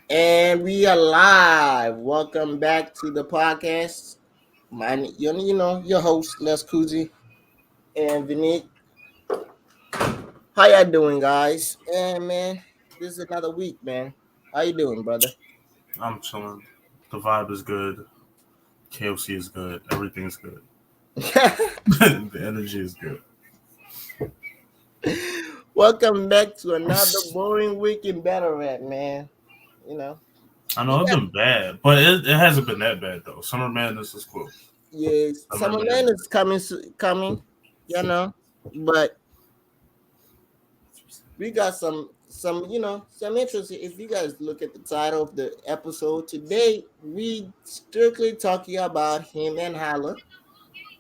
And we are live. Welcome back to the podcast. Your host Leskuzzy and vinique. How y'all doing, guys? And man, this is another week, man. How you doing, brother? I'm chilling. The vibe is good. KOC is good. Everything's good. The energy is good. Welcome back to another boring week in Battle Rap, man. You know, I we know it's got been bad, but it hasn't been that bad though. Summer Madness is cool. yes, Summer summer man Madness. is coming. You know, but we got some interesting. If you guys look at the title of the episode today, we strictly talking about him and Holla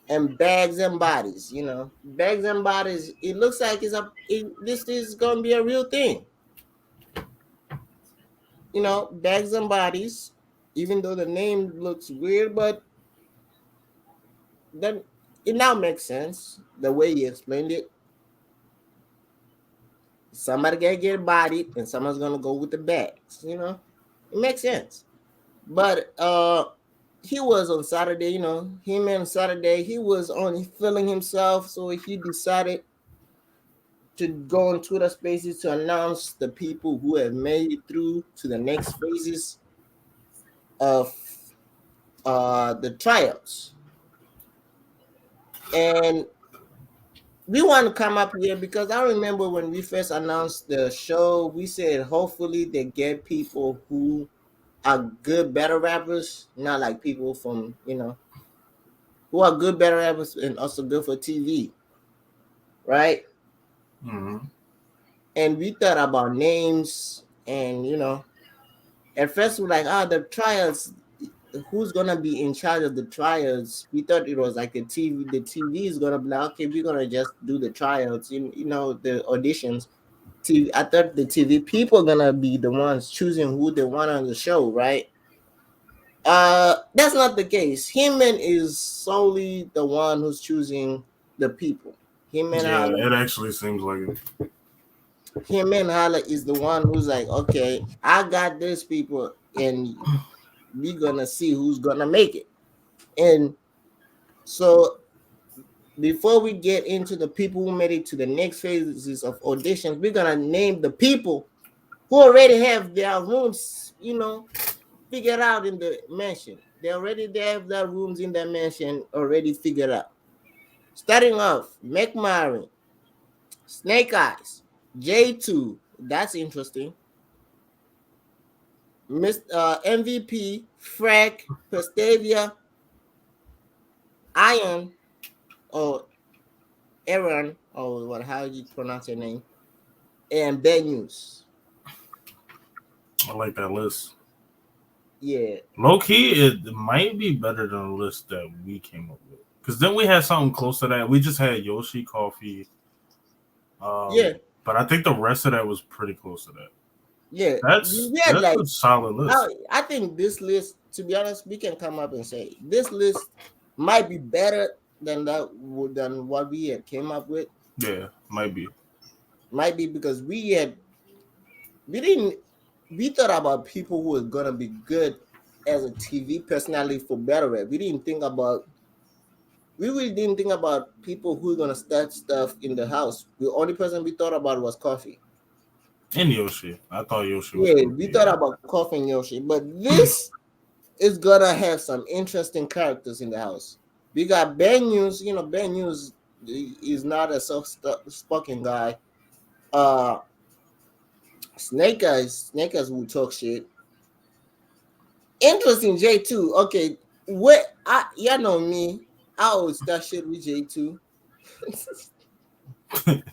and bags and bodies. Bags and bodies. It looks like this is gonna be a real thing. Bags and bodies. Even though the name looks weird, but then it now makes sense the way you explained it. Somebody gonna get bodied, and someone's gonna go with the bags. It makes sense. But he was on Saturday, him and Saturday, he was on feeling himself, so he decided to go on Twitter Spaces to announce the people who have made it through to the next phases of the tryouts. And we want to come up here because I remember when we first announced the show, we said hopefully they get people who are good battle rappers, not like people from who are good battle rappers and also good for TV, right? Mm-hmm. And we thought about names, and at first we're like, the trials. Who's gonna be in charge of the trials? We thought it was like the TV. The TV is gonna be like, okay, we're gonna just do the trials, the auditions. TV. I thought the TV people are gonna be the ones choosing who they want on the show, right? That's not the case. Heyman is solely the one who's choosing the people. Him and Yeah, Holla, it actually seems like it. is the one who's like, okay, I got these people, and we're gonna see who's gonna make it. And so, before we get into the people who made it to the next phases of auditions, we're gonna name the people who already have their rooms, figured out in the mansion. They have their rooms in the mansion already figured out. Starting off, McMurray, Snake Eyes, J2. That's interesting. MVP, Frack, Pestavia, Iron, or Aaron, or what? How you pronounce your name? And Ben News. I like that list. Yeah, Low key, it might be better than the list that we came up with. Because then we had something close to that. We just had Yoshi Coffee. yeah, But I think the rest of that was pretty close to that. yeah. That's We had that's like a solid list. I think this list, to be honest, we can come up and say this list might be better than than what we had came up with. Yeah, might be. Might be because we didn't we thought about people who are gonna be good as a TV personality for battle rap. We really didn't think about people who are gonna start stuff in the house. The only person we thought about was Coffee. And Yoshi. I thought Yoshi was Yeah, going to we be thought in about Coffee and Yoshi, but this is gonna have some interesting characters in the house. We got Ben News. Ben News is not a soft-spoken guy. Uh, Snake Eyes will talk shit. Interesting J2. Okay, y'all know me. I always start shit with J2. there.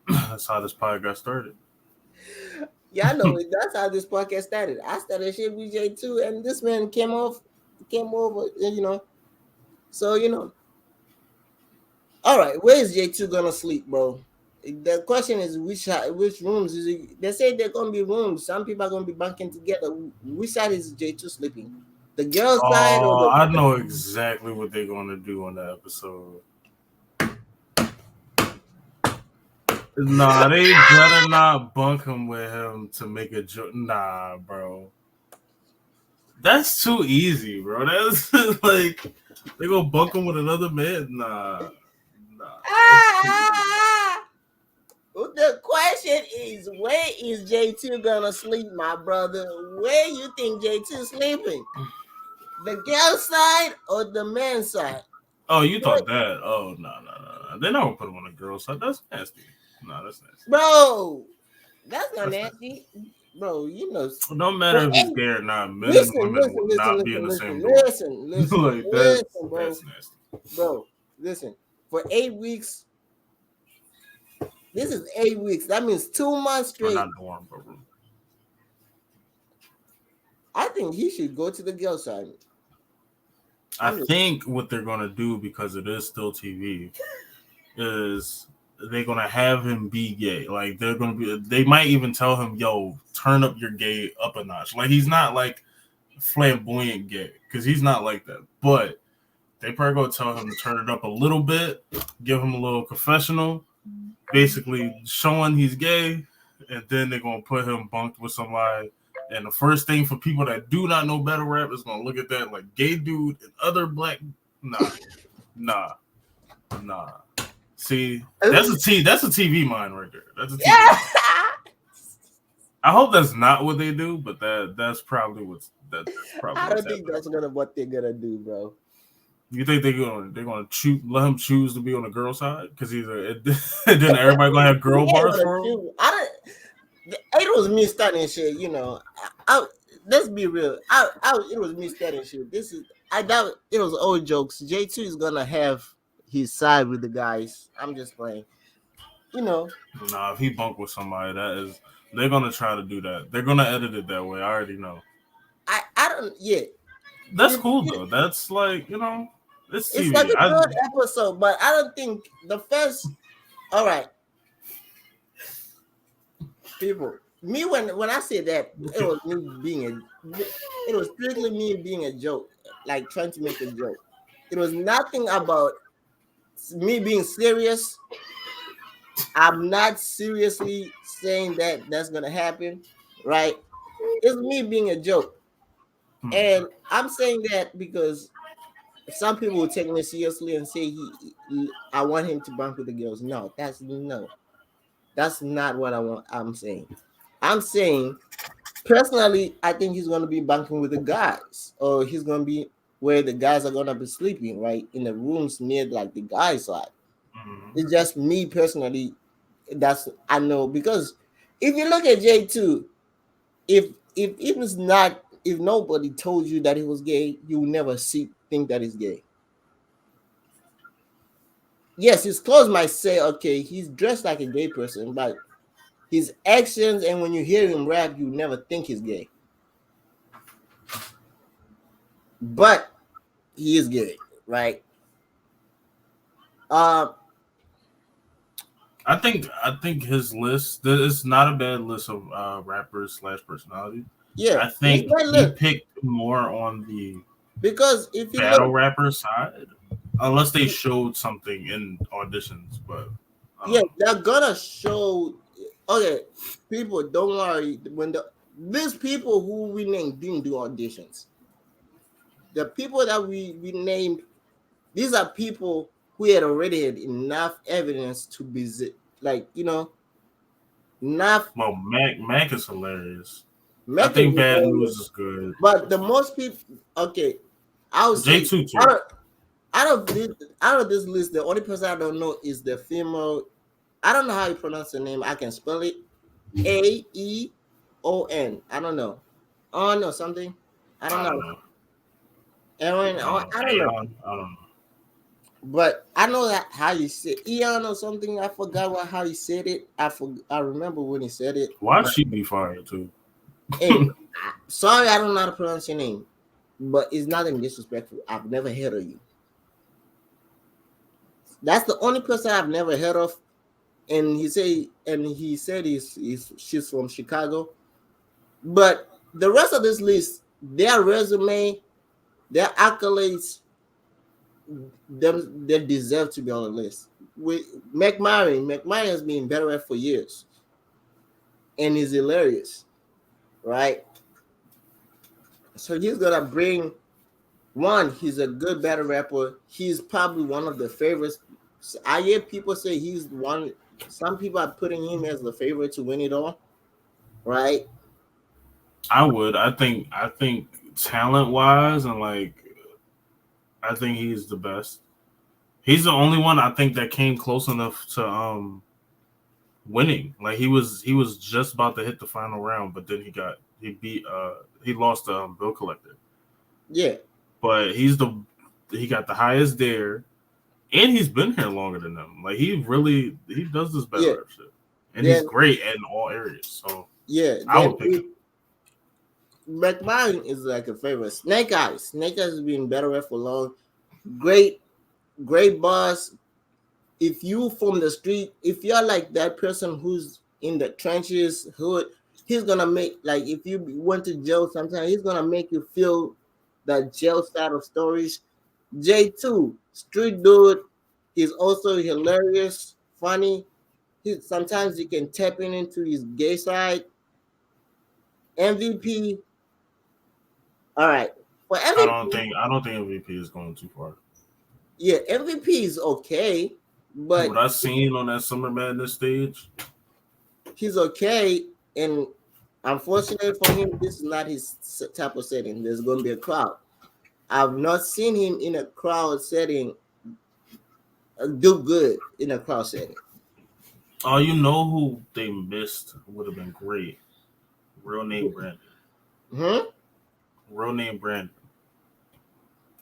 That's how this podcast started. Yeah, I know it. That's how this podcast started. I started shit with J2, and this man came over, So all right, where is J2 gonna sleep, bro? The question is which rooms is it? They say they're gonna be rooms. Some people are gonna be bunking together. Which side is J2 sleeping? The girls' side or Oh, the I know exactly what they're going to do on the episode. Nah, they better not bunk him with him to make a joke. Nah, bro. That's too easy, bro. That's like they go bunk him with another man. Nah, that's too easy. Ah! The question is, where is J2 gonna sleep, my brother? Where you think J2 sleeping? The girl side or the man side? Oh, you What? thought that? Oh, no. They're not gonna put him on a girl's side. That's nasty. Nah, that's nasty. Bro, that's not That's nasty. nasty. Bro, you know. No For matter if he's eight, gay or not, men and listen, women listen, will listen, not be in listen, the listen, same dorm. listen, listen, Like listen, bro. that's nasty. Bro, listen. For 8 weeks, this is 8 weeks. That means 2 months Or straight. not dorm, but room. I think he should go to the girl side. I I'm just think what they're gonna do because it is still TV is they're gonna have him be gay. Like they're gonna be. They might even tell him, "Yo, turn up your gay up a notch." Like he's not like flamboyant gay because he's not like that. But they probably gonna tell him to turn it up a little bit, give him a little confessional, basically showing he's gay, and then they're gonna put him bunked with somebody. And the first thing for people that do not know battle rap is gonna look at that like gay dude and other black. Nah, nah, nah. See, that's a TV mind right there. That's a TV yeah. mind. I hope that's not what they do, but that's probably I what's don't think happening, that's bro. gonna what they're gonna do, bro. You think they're gonna choose let him choose to be on the girl side because he's a and then everybody gonna have He girl ain't bars gonna for him? shoot. I don't. It was me starting shit. You know, let's be real. It was me starting shit. This is I doubt it was old jokes. J2 is gonna have his side with the guys. I'm just playing. You know, Nah, if he bunk with somebody, they're gonna try to do that. They're gonna edit it that way. I already know. I don't. Yeah, That's it, cool it, though. That's like it's it's like TV. a good episode, but I don't think the first. All right, people. Me when I say that it was me being it was strictly me being a joke, like trying to make a joke. It was nothing about me being serious. I'm not seriously saying that that's gonna happen, right? It's me being a joke, Hmm. and I'm saying that because some people will take me seriously and say I want him to bunk with the girls. No, that's not what I want. I'm saying, personally, I think he's gonna be bunking with the guys, or he's gonna be where the guys are gonna be sleeping, right in the rooms near like the guys' side. Hmm. It's just me personally. That's I know because if you look at J2, if it's not if nobody told you that he was gay, you will never think that he's gay. Yes, his clothes might say okay, he's dressed like a gay person, but his actions and when you hear him rap, you never think he's gay. But he is gay, right? Uh I think his list is not a bad list of rappers slash personalities. yeah, I it's think my he list picked more on the because if you battle look, rapper side, unless they showed something in auditions. But I yeah, don't know. they're gonna show. Okay, people, don't worry. These people who we named didn't do auditions. The people that we named, these are people who had already had enough evidence to be like enough Well, Mac is hilarious. I make it think Bad rebellion. News is good. But the most people, okay, I would J say two out too. of out of this out of this list, the only person I don't know is the female. I don't know how you pronounce the name. I can spell it Aeon. I don't know. On or something. I don't I don't know. know. Aaron. I don't know. I don't know. Aeon. I don't know. But I know that how you say Eon or something. I forgot how he said it. I remember when he said it. Why But she be fired too? hey, sorry, I don't know how to pronounce your name. But it's nothing disrespectful. I've never heard of you. That's the only person I've never heard of. And he said she's from Chicago. But the rest of this list, their resume, their accolades, they deserve to be on the list. with McMahon has been better at for years, and he's hilarious, right? So he's gonna bring one. He's a good battle rapper. He's probably one of the favorites. I hear people say he's one. Some people are putting him as the favorite to win it all, right? I would. I think talent wise and like I think he's the best. He's the only one I think that came close enough to winning. Like he was just about to hit the final round, but then he lost to Bill Collector. Yeah, But he got the highest dare, and he's been here longer than them. Like he does this battle yeah. rap shit, and he's Then great in all areas. So yeah, I then would pick him. McMahon is like a favorite. Snake Eyes. Snake Eyes has been better at for long. Great, great boss. If you from the street, if you're like that person who's in the trenches, hood, he's gonna make like if you went to jail sometimes, he's gonna make you feel the jail side of stories. J2, street dude, he's also hilarious, funny. Sometimes you can tap into his gay side. MVP, all right. For MVP, I don't think MVP is going too far. yeah, MVP is okay, What but I seen on that Summer Madness stage, he's okay. And unfortunately for him, this is not his type of setting. There's going to be a crowd. I've not seen him in a crowd setting do good in a crowd setting. oh, you know who they missed would have been great. Real name Brandon. Hmm? Real name Brandon.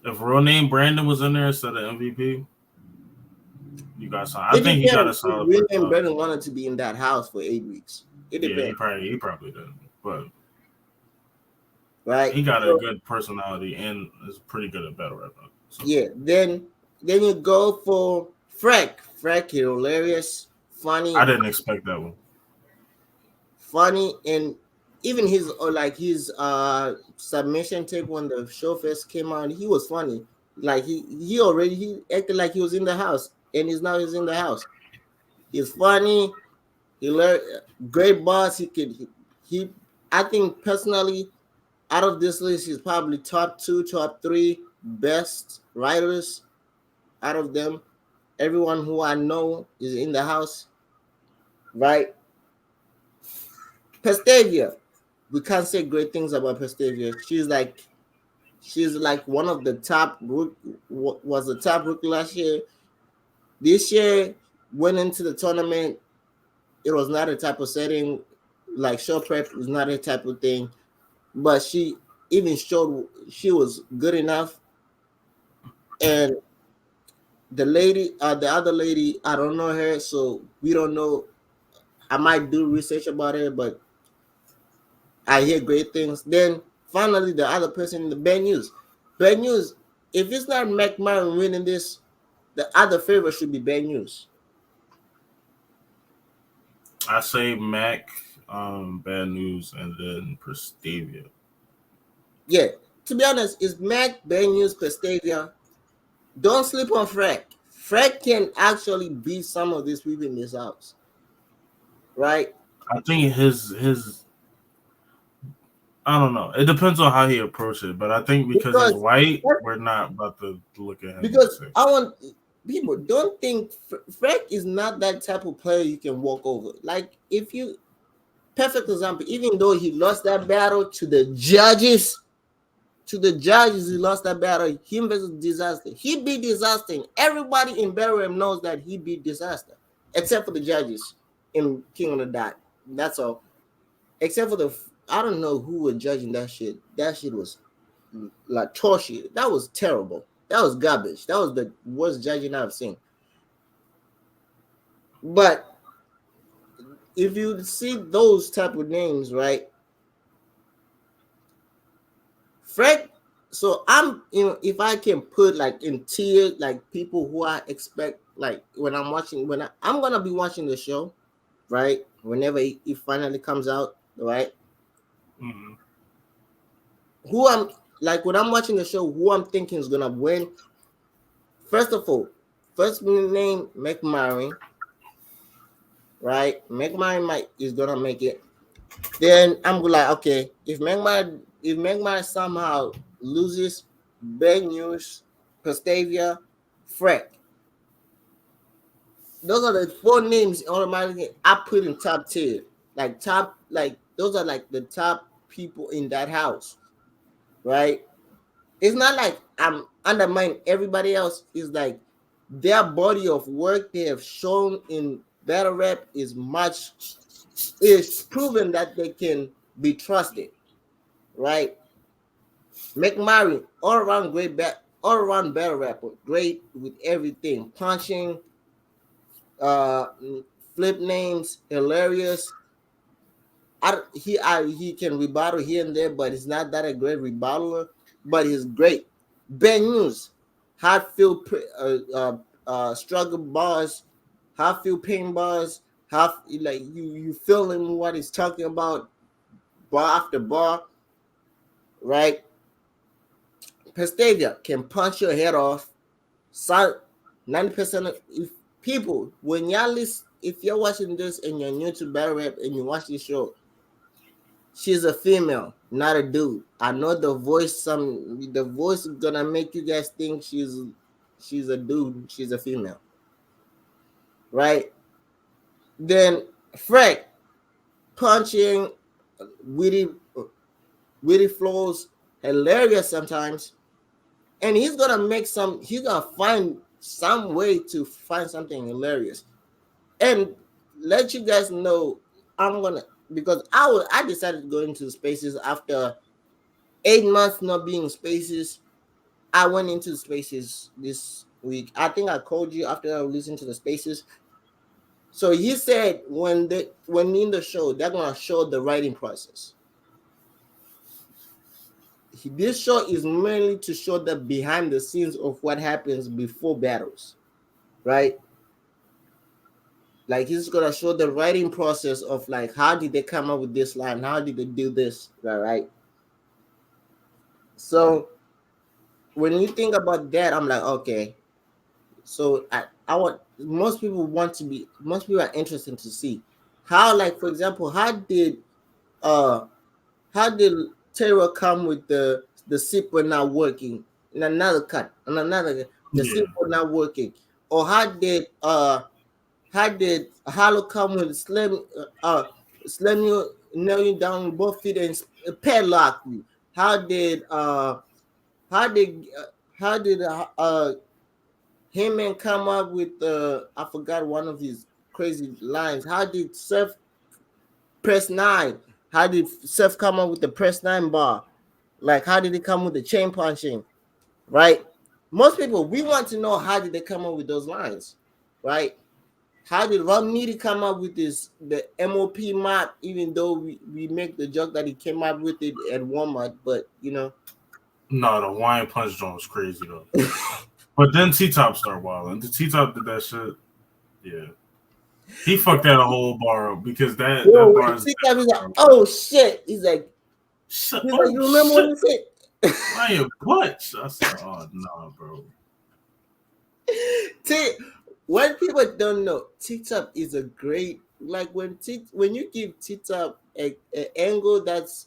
If real name Brandon was in there instead of MVP, you got some. I It think he got a depends if solid William personality. Brennan wanted to be in that house for 8 weeks. It Yeah, depends, he probably did, but right? he got a So good personality and is pretty good at battle rapping. So yeah, then you go for Freck. Freck, hilarious, I funny, didn't expect that one. funny, and even his or like his submission tape when the show first came out, he was funny. Like he acted like he was in the house, and he's in the house. He's funny. He learned great boss. He I think personally out of this list, he's probably top two, top three best writers out of them. Everyone who I know is in the house, right? Pestavia, we can't say great things about Pestavia. She's like one of the top was the top rookie last year. This year went into the tournament. It was not a type of setting like show prep was not a type of thing, but she even showed she was good enough. And the other lady, I don't know her, so we don't know. I might do research about her, but I hear great things. Then finally, the other person in the bad news. Bad news. If it's not McMahon winning this, the other favorite should be bad news. I say Mac, Bad News, and then Prestavia. Yeah. To be honest, it's Mac, bad news, Pestavia. Don't sleep on Freck. Freck can actually beat some of these people in this house, right? I think his I don't know. It depends on how he approaches it, but I think because he's Because white, we're not about to look at him the because same. I want people don't think Freck is not that type of player you can walk over. Like if you perfect example, even though he lost that battle to the judges, he lost that battle. Him versus Disaster. He beat Disaster. And everybody in Barham knows that he beat Disaster, except for the judges in King of the Dot. That's all. Except for I don't know who was judging that shit. That shit was like torture. That was terrible. That was garbage. That was the worst judging I've seen. But if you see those type of names, right? Frank, so I'm if I can put like in tier like people who I expect like when I'm watching I'm gonna be watching the show, right? Whenever it finally comes out, right? Mm-hmm. Who I'm like when I'm watching the show, who I'm thinking is gonna win. First of all, First name McMurray, right? McMurray might is gonna make it. Then I'm like, okay, if McMurray somehow loses Bad News, Pastavia, Freck, those are the four names automatically I put in top tier. Like top, like those are like the top people in that house, right? It's not like I'm undermining everybody else. It's like their body of work they have shown in battle rap is proven that they can be trusted, right? McMurray, all around battle rapper, great with everything, punching, uh, flip names, hilarious. He can rebuttal here and there, but he's not that a great rebuttaler. But he's great. Ben News, Hatfield struggle bars, Hatfield pain bars, half like you feeling what he's talking about bar after bar, right? Pastavia can punch your head off. So 90% of if people when y'all listen, if you're watching this and you're new to battle rap and you watch this show, she's a female, not a dude. I know the voice is gonna make you guys think she's a dude, she's a female, right? Then Frank punching witty witty flows, hilarious sometimes, and he's gonna find some way to find something hilarious. And let you guys know, I'm gonna because I decided to go into spaces after 8 months not being in spaces. I went into spaces this week. I think I called you after I listened to the spaces. So he said when in the show they're gonna show the writing process. This show is mainly to show the behind the scenes of what happens before battles, right? Like he's gonna show the writing process of like how did they come up with this line, how did they do this, right? So when you think about that, I'm like, okay, so I want most people are interested to see how, like for example, uh how did Terra come with the zipper not working in another cut and another the Yeah. zipper not working, or how did Hollow come with slam you nail you down with both feet and padlock you? How did how did uh, how did him and come up with I forgot one of his crazy lines. How did Seth press nine? How did Seth come up with the press nine bar? Like how did he come with the chain punching? Right? Most people we want to know how did they come up with those lines, right? How did Ron Needy come up with the MOP map? Even though we make the joke that he came up with it at Walmart, but No, the Hawaiian punch joint was crazy though. But then T Top started wilding. The T Top did that shit. Yeah. He fucked that a whole bar up because that yo, bar when is T-Top is like, bro. oh shit, Shit, he's like, oh you remember shit. what he said? Ryan Butch. I said, oh nah, bro. T What people don't know, T-Top is a great like when you give T-Top a angle that's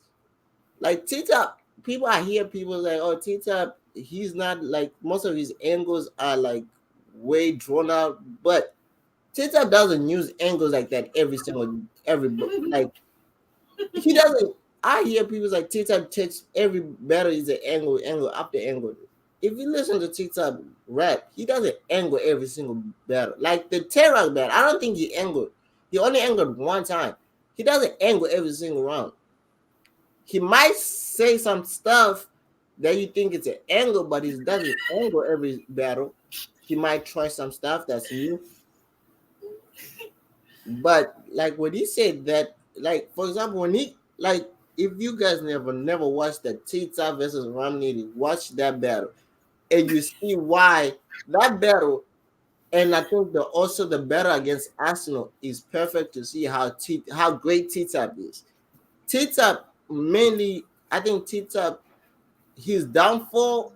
like T-Top. People I hear people like, oh T-Top, he's not like most of his angles are like way drawn out, but T-Top doesn't use angles like that every like he doesn't. I hear people like TikTok takes every battle is an angle after angle. If you listen to TikTok rap, he doesn't angle every single battle. Like the Terra battle, I don't think he angled. He only angled one time. He doesn't angle every single round. He might say some stuff that you think it's an angle, but he doesn't angle every battle. He might try some stuff that's new. But like when he said that, like for example, when he like if you guys never watched the Tita versus Romney, watch that battle and you see why that battle. And I think the battle against Arsenal is perfect to see how great Tita is. Tita mainly, I think Tita his downfall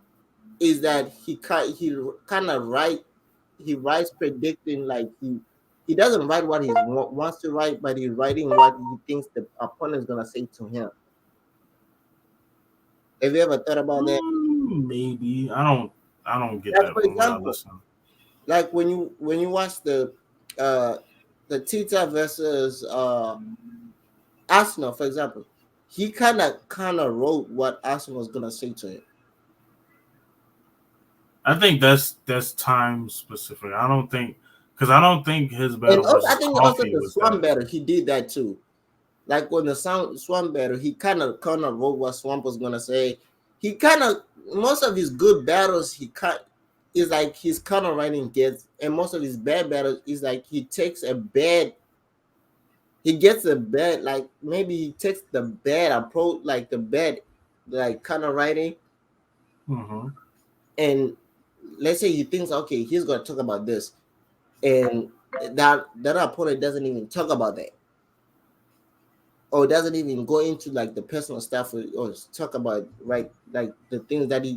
is that he kind of write. he writes predicting like he doesn't write what he wants to write, but he's writing what he thinks the opponent is gonna say to him. Have you ever thought about that? Maybe I don't get Like that for from when I example, listen. like when you watch uh the Tita versus Arsenal, for example, he kind of wrote what Arsenal was gonna say to him. I think that's time specific. I don't think because I don't think his And battle also, I versus think also Coffee the was Swamp that. battle, he did that too. Like when the Swamp battle, he kind of wrote what Swamp was gonna say. He kind of most of his good battles, he cut is like he's kind of writing gets, and most of his bad battles is like he gets a bad like maybe he takes the bad approach, like the bad like kind of writing, Hmm. and let's say he thinks okay he's gonna talk about this, and that opponent doesn't even talk about that or doesn't even go into like the personal stuff or talk about right like the things that he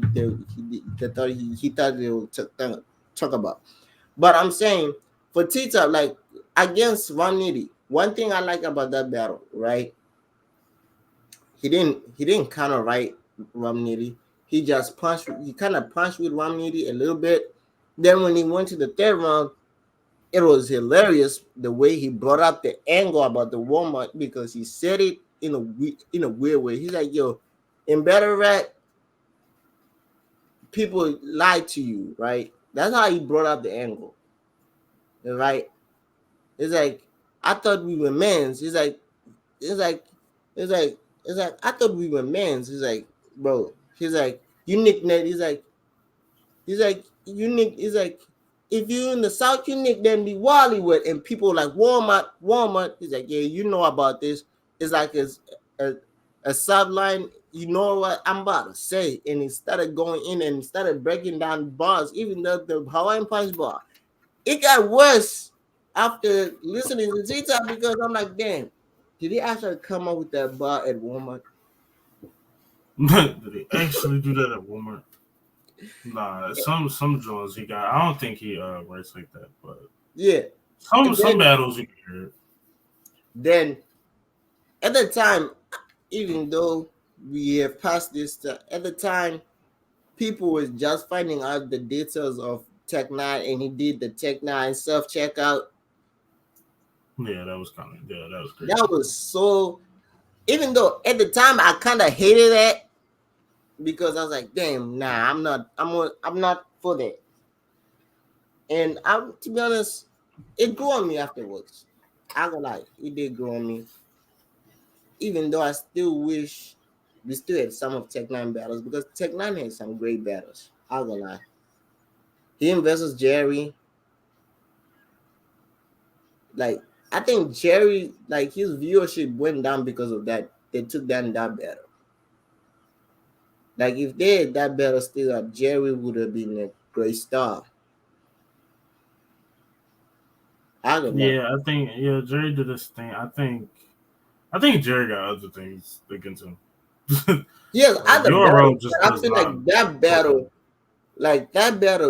thought they would talk about. But I'm saying for Tita, like against Ron, one thing I like about that battle, right? He didn't kind of right Romney. He kind of punched with Romney a little bit. Then when he went to the third round, it was hilarious the way he brought up the angle about the Walmart because he said it in a weird way. He's like, "Yo, in Battle Rat, people lie to you, right?" That's how he brought up the angle, right? It's like I thought we were men's. It's like, it's like, it's like I thought we were men's. He's like, bro. He's like, you nickname. He's like, you nick. He's like, if you in the South, you nickname the Wallywood, and people like Walmart, Walmart. He's like, yeah, you know about this. It's like a a subline. You know what I'm about to say, and he started going in and he started breaking down bars, even though the Hawaiian Punch bar. It got worse after listening to T-Top because I'm like, damn, did he actually come up with that bar at Walmart? Did he actually do that at Walmart? Nah, some joints he got. I don't think he writes like that, but Yeah. some And some battles you can hear it. then at the time, even though we have passed this, at the time, people was just finding out the details of Tech Nine, and he did the Tech Nine self checkout. Yeah, that was kind of yeah, that was crazy. That was so. Even though at the time I kind of hated that because I was like, damn, nah, I'm not for that. And to be honest, it grew on me afterwards. I gonna lie, it did grow on me. Even though I still wish we still had some of Tech Nine battles because Tech Nine had some great battles. I gonna lie. Him versus Jerry, like I think Jerry, like his viewership went down because of that. They took down that battle. Like if they had that battle still up, Jerry would have been a great star. I gonna lie. Yeah, I think yeah Jerry did this thing. I think Jerry got other things against him. Yes, at the battle, URL just I does feel not like that fuck with battle,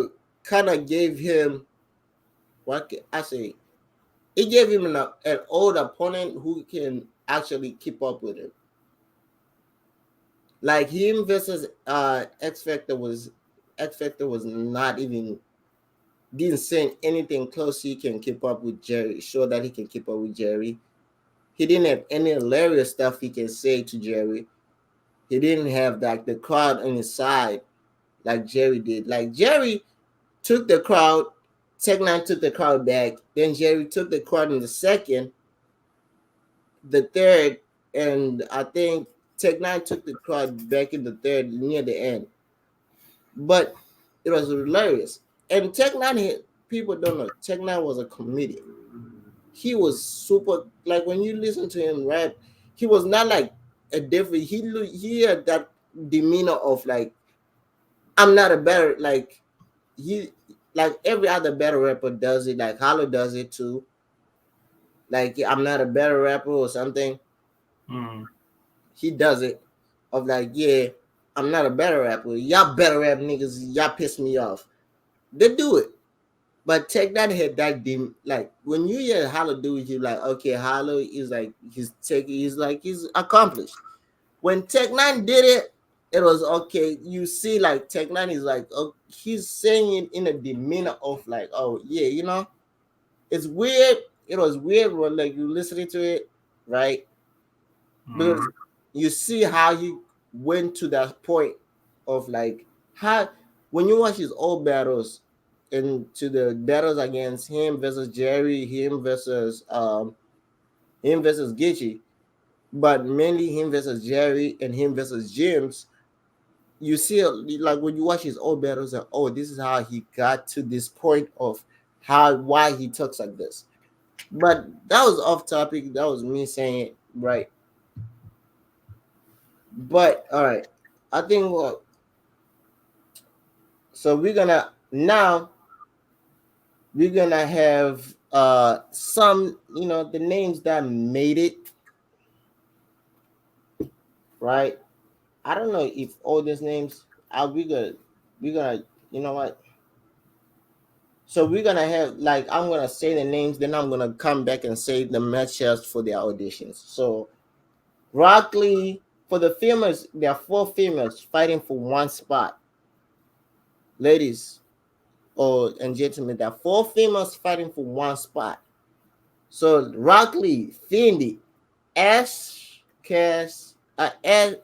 him. kind of gave him what can I say? It gave him an old opponent who can actually keep up with him. Like him versus X Factor was not even didn't say anything close. He can keep up with Jerry. Show that he can keep up with Jerry. He didn't have any hilarious stuff he can say to Jerry. He didn't have like the crowd on his side like Jerry did. Like Jerry took the crowd. Tech Nine took the crowd back. Then Jerry took the crowd in the second, the third, and I think Tech Nine took the crowd back in the third near the end. But it was hilarious. And Tech Nine, people don't know, Tech Nine was a comedian. He was super, like when you listen to him rap, he was not like a different, he had that demeanor of like, I'm not a better, like, he, like every other better rapper does it, like Hollow does it too. Like, I'm not a better rapper or something. Mm. He does it of like, yeah, I'm not a better rapper. Y'all better rap niggas, y'all piss me off. They do it. But Tech Nine had that dim, like when you hear Hollow do it, you're like, okay, Hollow is like he's accomplished. When Tech Nine did it, it was okay. You see, like Tech Nine is like, oh, he's saying it in a demeanor of like, oh yeah, it's weird. It was weird when like you listening to it, right? Because Mm-hmm. you see how he went to that point of like how when you watch his old battles and to the battles against him versus Jerry, him versus Gitchy, but mainly him versus Jerry and him versus James. You see, like when you watch his old battles, like, oh, this is how he got to this point of why he talks like this. But that was off topic. That was me saying it, right? But all right, I think so. We're gonna have some, the names that made it, right? I don't know if all these names are we gonna you know what? So we're gonna have like I'm gonna say the names, then I'm gonna come back and say the matchups for their auditions. So Rock Lee, for the females, there are four females fighting for one spot. Ladies and gentlemen, there are four females fighting for one spot. So Rock Lee, Fendi, Ash Cash, Ash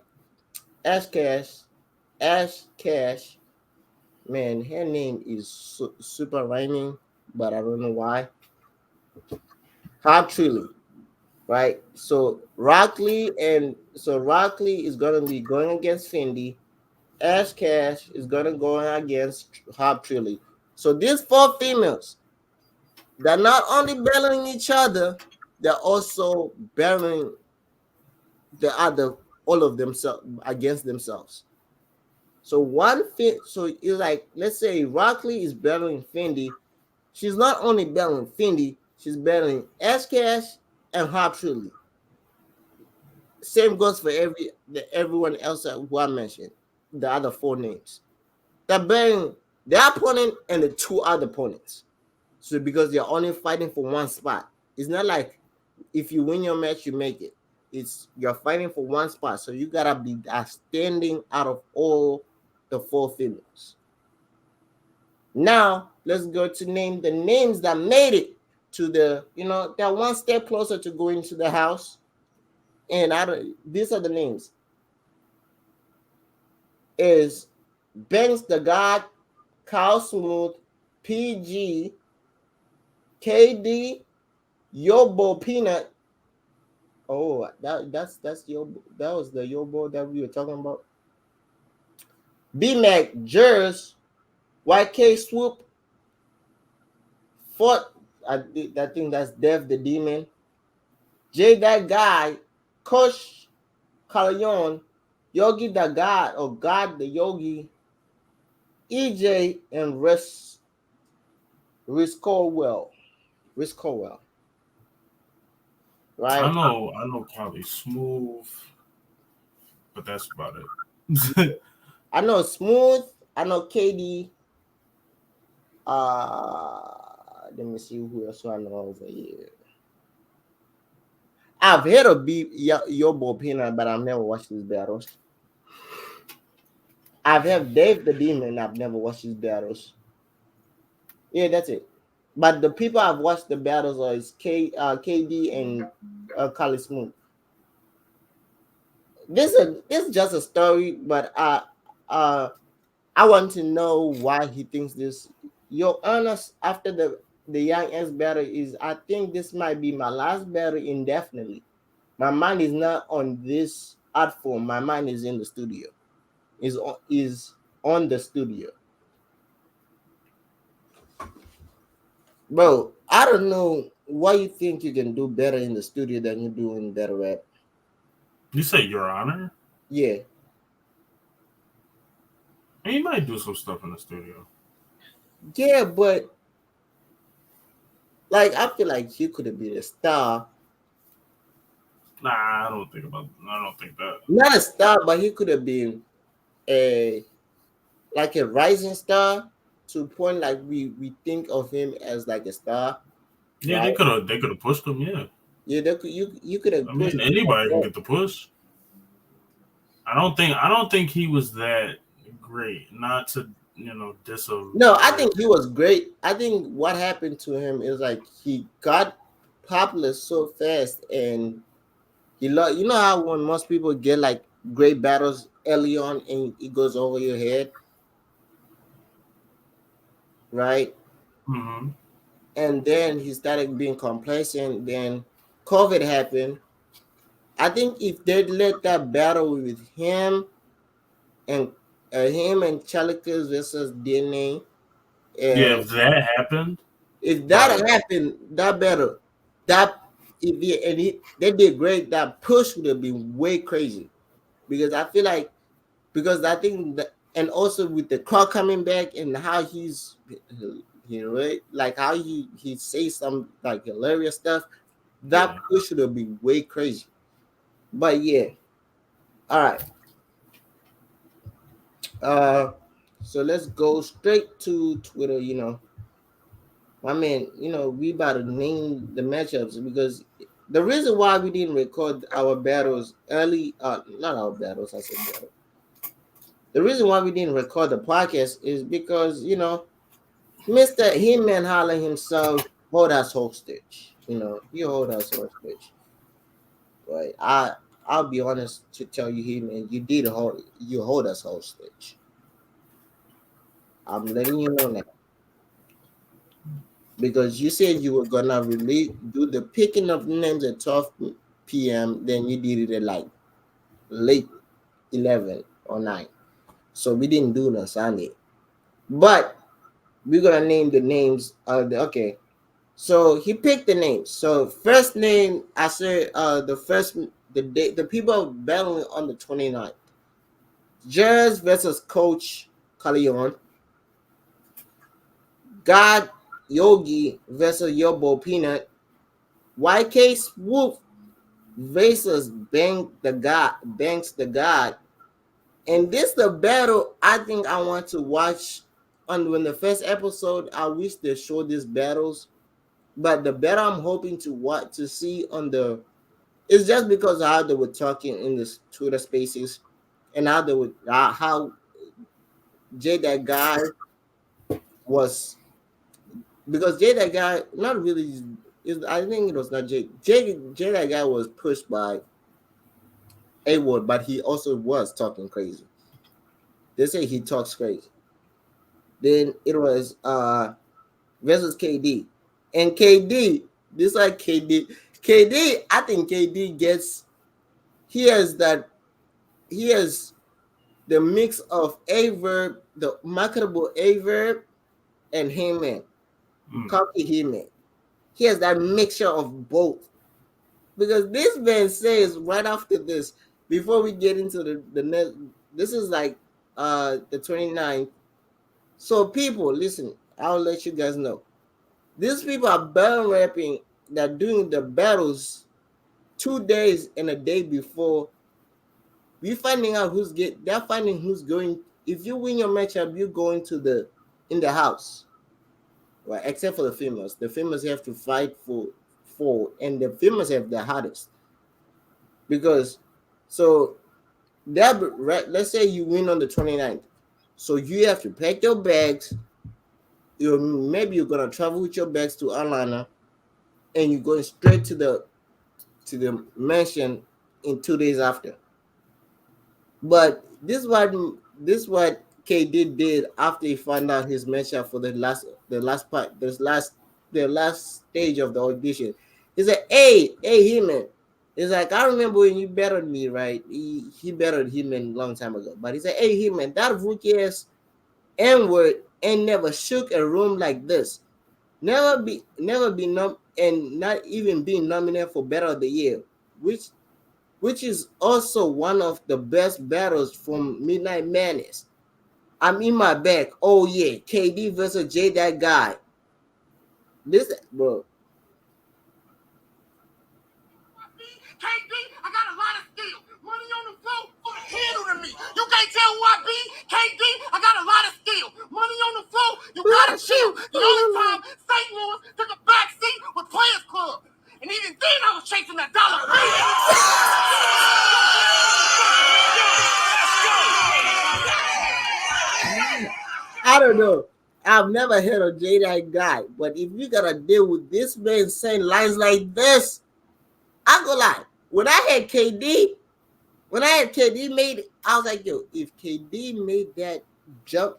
Cash, Ash Cash. Man, her name is super rhyming, but I don't know why. Hard Trilly, right? So Rock Lee is gonna be going against Fendi. Ash Cash is gonna go against Hard Trilly. So these four females, they're not only battling each other, they're also battling the other, all of themselves against themselves. So so it's like, let's say Rockley is battling Fendi. She's not only battling Fendi, she's battling S Cash and Hop Truly. Same goes for everyone else who I mentioned, the other four names. They're battling their opponent and the two other opponents. So because they're only fighting for one spot. It's not like if you win your match, you make it. It's you're fighting for one spot. So you gotta be standing out of all the four females. Now let's go to name the names that made it to they're one step closer to going to the house. And I don't these are the names. Is Banks the God, Kyle Smooth, PG, KD, Yobo Peanut. Oh, that was the Yobo that we were talking about. B Mac, Jers, YK Swoop, Fort. I think that's Dev the Demon. J that guy, Kush Kalayon, Yogi the God or God the Yogi, EJ and Risk Colwell. Risk Colwell, right? I know Cali Smooth, but that's about it. I know Smooth. I know KD. Let me see who else I know over here. I've heard of Yobo Peanut, but I've never watched his battles. I've heard Dave the Demon. I've never watched his battles. Yeah, that's it. But the people I've watched the battles are is KD and Kali Smooth. This is just a story, but uh I want to know why he thinks this. Your honest after the Young S battle is I think this might be my last battle indefinitely. My mind is not on this art form. My mind is in the studio. Is on the studio. Bro, I don't know why you think you can do better in the studio than you do in battle rap. You say Your Honor? Yeah. And you might do some stuff in the studio. Yeah, but like I feel like you could have been a star. Nah, I don't think that. Not a star, but he could have been a like a rising star. to point like we think of him as like a star, Yeah, right? they could have pushed him. Yeah, Yeah, you could have I pushed mean him like anybody can that. get the push. I don't think he was that great. Not to diss a No, I great. think he was great. I think what happened to him is like he got popular so fast, and you know how when most people get like great battles early on and it goes over your head, right? Hmm. And then he started being complacent. Then COVID happened. I think if they let that battle with and him and Chalicus versus DNA, Yeah, and if that happened, if like that happened, that battle, that if he, and he, they did great, that push would have been way crazy because I feel like because I think that and also with the crowd coming back and how he's right, like how he says some like hilarious stuff, that yeah. push would have been way crazy. But yeah, all right. Uh, so let's go straight to Twitter. My man. We about to name the matchups because the reason why we didn't record our battles early, not our battles. I said battle. The reason why we didn't record the podcast is because Mister Him Holler himself hold us hostage. He hold us hostage. Right? I'll be honest to tell you, Him, you did hold us hostage. I'm letting you know now because you said you were gonna really do the picking of names at 12 p.m. Then you did it at like late 11 or 9. So we didn't do it on Sunday, but we're gonna name the names. Okay. So he picked the names. So first name I said the day the people battling on the 29th. Jazz versus Coach Kalion. God Yogi versus Yobo Peanut. YK Swoop versus Banks the God. And this the battle I think I want to watch on when the first episode. I wish they showed these battles. But the battle I'm hoping to see on the it's just because of how they were talking in the Twitter spaces and how they would how Jay that guy was because Jay that guy not really is I think it was not Jay that guy was pushed by A Ward, but he also was talking crazy. They say he talks crazy. Then it was versus KD. And KD, this like KD, I think KD gets he has that he has the mix of a verb, the marketable a verb, and Heyman, Mm. cocky Heyman. He has that mixture of both. Because this man says right after this, before we get into the next, this is like the 29th. So people, listen, I'll let you guys know. These people are battle rapping, they're doing the battles 2 days and a day before we finding out they're finding who's going. If you win your matchup, you're going to the in the house, right? Except for the females. The females have to fight and the females have the hardest because so that right. Let's say you win on the 29th, so you have to pack your bags. Maybe you're gonna travel with your bags to Atlanta, and you're going straight to the mansion in 2 days after. But this what KD did after he found out his matchup for the last stage of the audition. He said, "Hey, He-Man." He's like, "I remember when you bettered me, right? He bettered He-Man a long time ago." But he said, "Hey, He-Man, that rookie ass N-word ain't never shook a room like this. Never be and not even being nominated for Battle of the Year, which which is also one of the best battles from Midnight Madness. I'm in my back. Oh yeah, KD versus J that guy. This bro. I don't know. I've never heard of J guy, but if you gotta deal with this man saying lines like this, I go lie. When I had KD, when I had KD made, I was like, yo, if KD made that jump,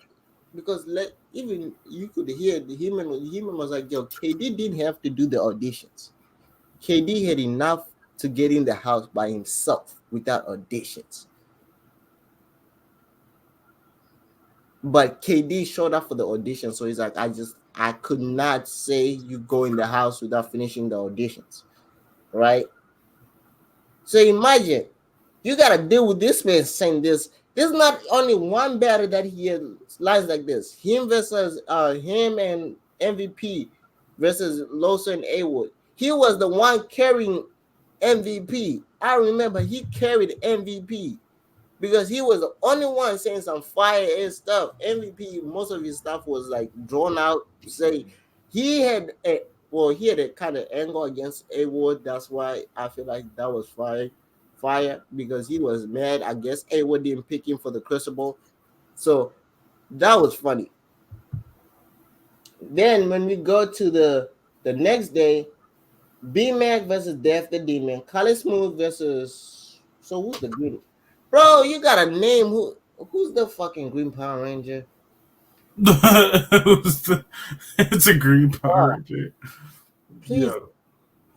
because even you could hear the human was like, yo, KD didn't have to do the auditions. KD had enough to get in the house by himself without auditions. But KD showed up for the audition, so he's like, I could not say you go in the house without finishing the auditions, right? So imagine you gotta deal with this man saying this. There's not only one battle that he has lines like this. Him and MVP versus Loso and Awood. He was the one carrying MVP. I remember he carried MVP because he was the only one saying some fire ass stuff. MVP, most of his stuff was like drawn out. Say he had a he had a kind of angle against A Ward. That's why I feel like that was fire because he was mad. I guess A Ward didn't pick him for the Crucible, so that was funny. Then when we go to the next day, B Mac versus Death the Demon, Kali Smooth versus who's the green? Bro, you got a name who's the fucking Green Power Ranger? It's a green Power Oh, Ranger. please, Yo,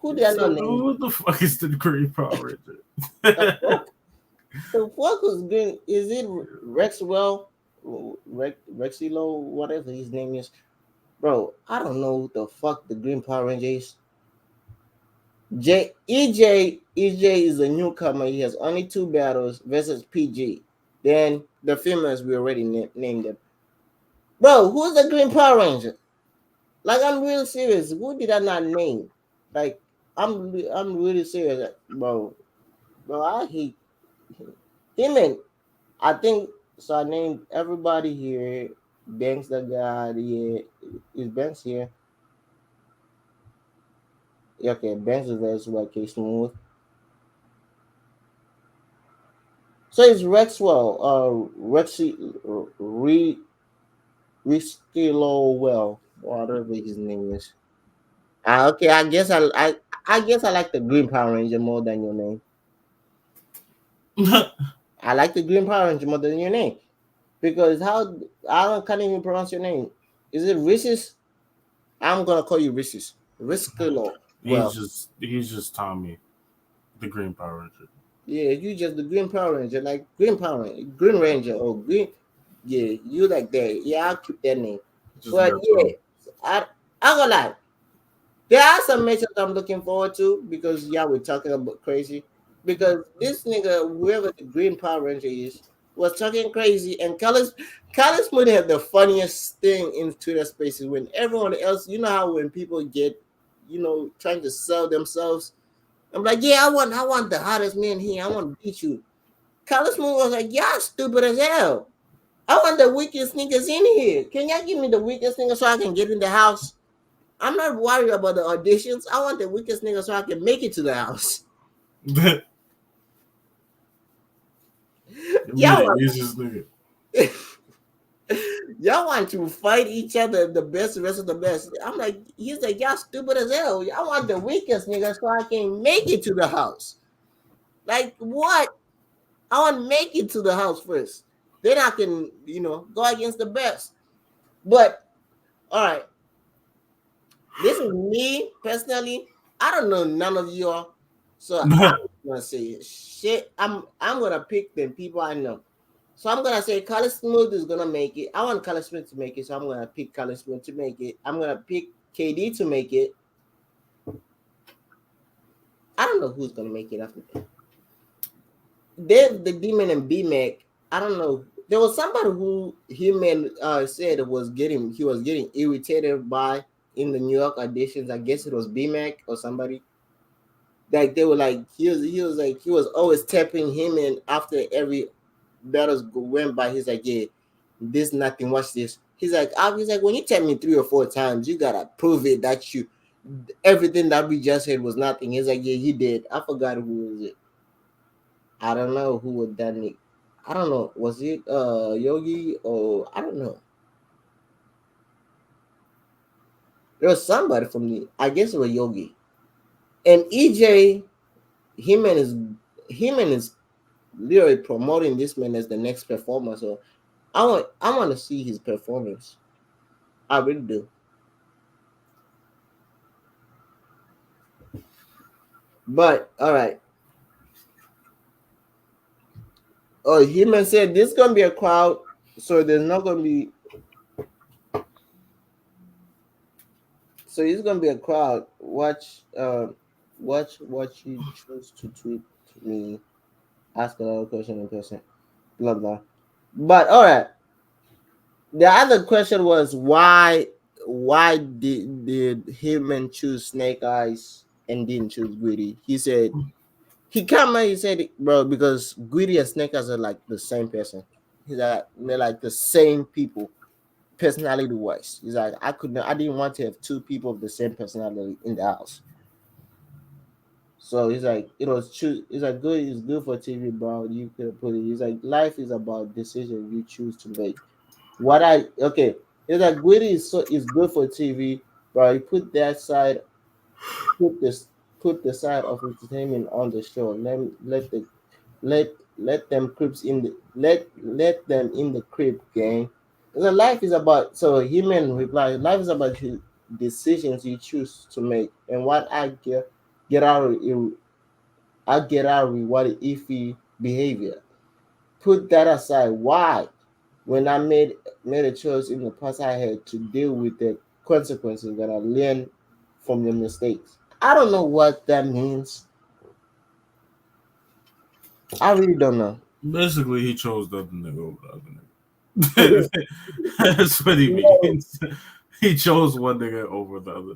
who did I so not name? who the fuck is the green Power The Ranger? fuck? The fuck was green? Is it Rexwell? Rexilo, whatever his name is. Bro, I don't know who the fuck the Green Power Ranger is. EJ is a newcomer. He has only 2 battles versus PG. Then the females we already named them. Bro, who's the Green Power Ranger? Like I'm real serious. Who did I not name? Like I'm really serious, bro. Bro, I hate him and I think so. I named everybody here. Banks the guy. Yeah, is Banks here? Yeah, okay, Banks is very okay, smooth. So it's Rexwell, Rexy, Re, Reskilo well, whatever his name is. Okay, I guess I like the Green Power Ranger more than your name. I like the Green Power Ranger more than your name because how can't even pronounce your name. Is it Risis? I'm gonna call you Risis. Riskilo. Well, He's just Tommy, the green Power Ranger. yeah, you just the Green Power Ranger, like Green Power Ranger, Green Ranger or Green. Yeah, you like that. Yeah, I'll keep that name. Just But got yeah, Tommy. I gonna lie. There are some matchups I'm looking forward to because yeah, we're talking about crazy. Because this nigga, whoever the Green Power Ranger is, was talking crazy, and Carlos Moody had the funniest thing in Twitter Spaces when everyone else, you know how when people get, trying to sell themselves. I'm like, yeah, I want the hottest man here. I want to beat you. Carlos Moody was like, y'all stupid as hell. I want the weakest niggas in here. Can y'all give me the weakest niggas so I can get in the house? I'm not worried about the auditions. I want the weakest nigga so I can make it to the house. Me, Y'all the want, easiest nigga. y'all want to fight each other, the best, the rest of the best. I'm like, he's like, y'all stupid as hell. Y'all want the weakest nigga so I can make it to the house. Like what? I want to make it to the house first. Then I can, go against the best. But all right, this is me personally. I don't know none of y'all, so I'm gonna say shit. I'm gonna pick the people I know. So I'm gonna say Carlos Smooth is gonna make it. I want Carlos Smith to make it, so I'm gonna pick Carlos Smith to make it. I'm gonna pick KD to make it. I don't know who's gonna make it after that. Dave the Demon and B Mac. I don't know. There was somebody who him and said he was getting irritated by in the New York auditions. I guess it was B Mac or somebody. Like they were like he was always tapping him in after every battles went by. He's like, yeah, this nothing. Watch this. He's like, when you tap me 3 or 4 times, you gotta prove it that you everything that we just said was nothing. He's like, yeah, you did. I forgot who was it. I don't know who was that. I don't know. Was it Yogi or I don't know. There was somebody from the, I guess it was Yogi. And EJ, him and his him and his literally promoting this man as the next performer. So I want to see his performance. I really do. But all right. Oh, him and said this gonna be a crowd, so there's not gonna be. So it's gonna be a crowd. Watch what you choose to tweet to me. Ask another question in person. Blah blah. But all right. The other question was why did Hillman choose Snake Eyes and didn't choose Greedy? He said he came out, he said, bro, because Greedy and Snake Eyes are like the same person. He's like they're like the same people, personality wise. He's like I didn't want to have two people of the same personality in the house. So he's like, it was choose. He's like, good. It's good for TV, bro. You could put it. He's like, life is about decisions you choose to make. What I okay, it's like Gwitty is good for TV, but you put this put the side of entertainment on the show. Let let them creeps in the let them in the crib, gang. The life is about so human reply. Life is about decisions you choose to make, and what get out of it, I get out of what iffy behavior. Put that aside. Why? When I made a choice in the past, I had to deal with the consequences that I learned from the mistakes. I don't know what that means. I really don't know. Basically, he chose the other nigga over the other No, nigga. That's what he means. He chose one nigga over the other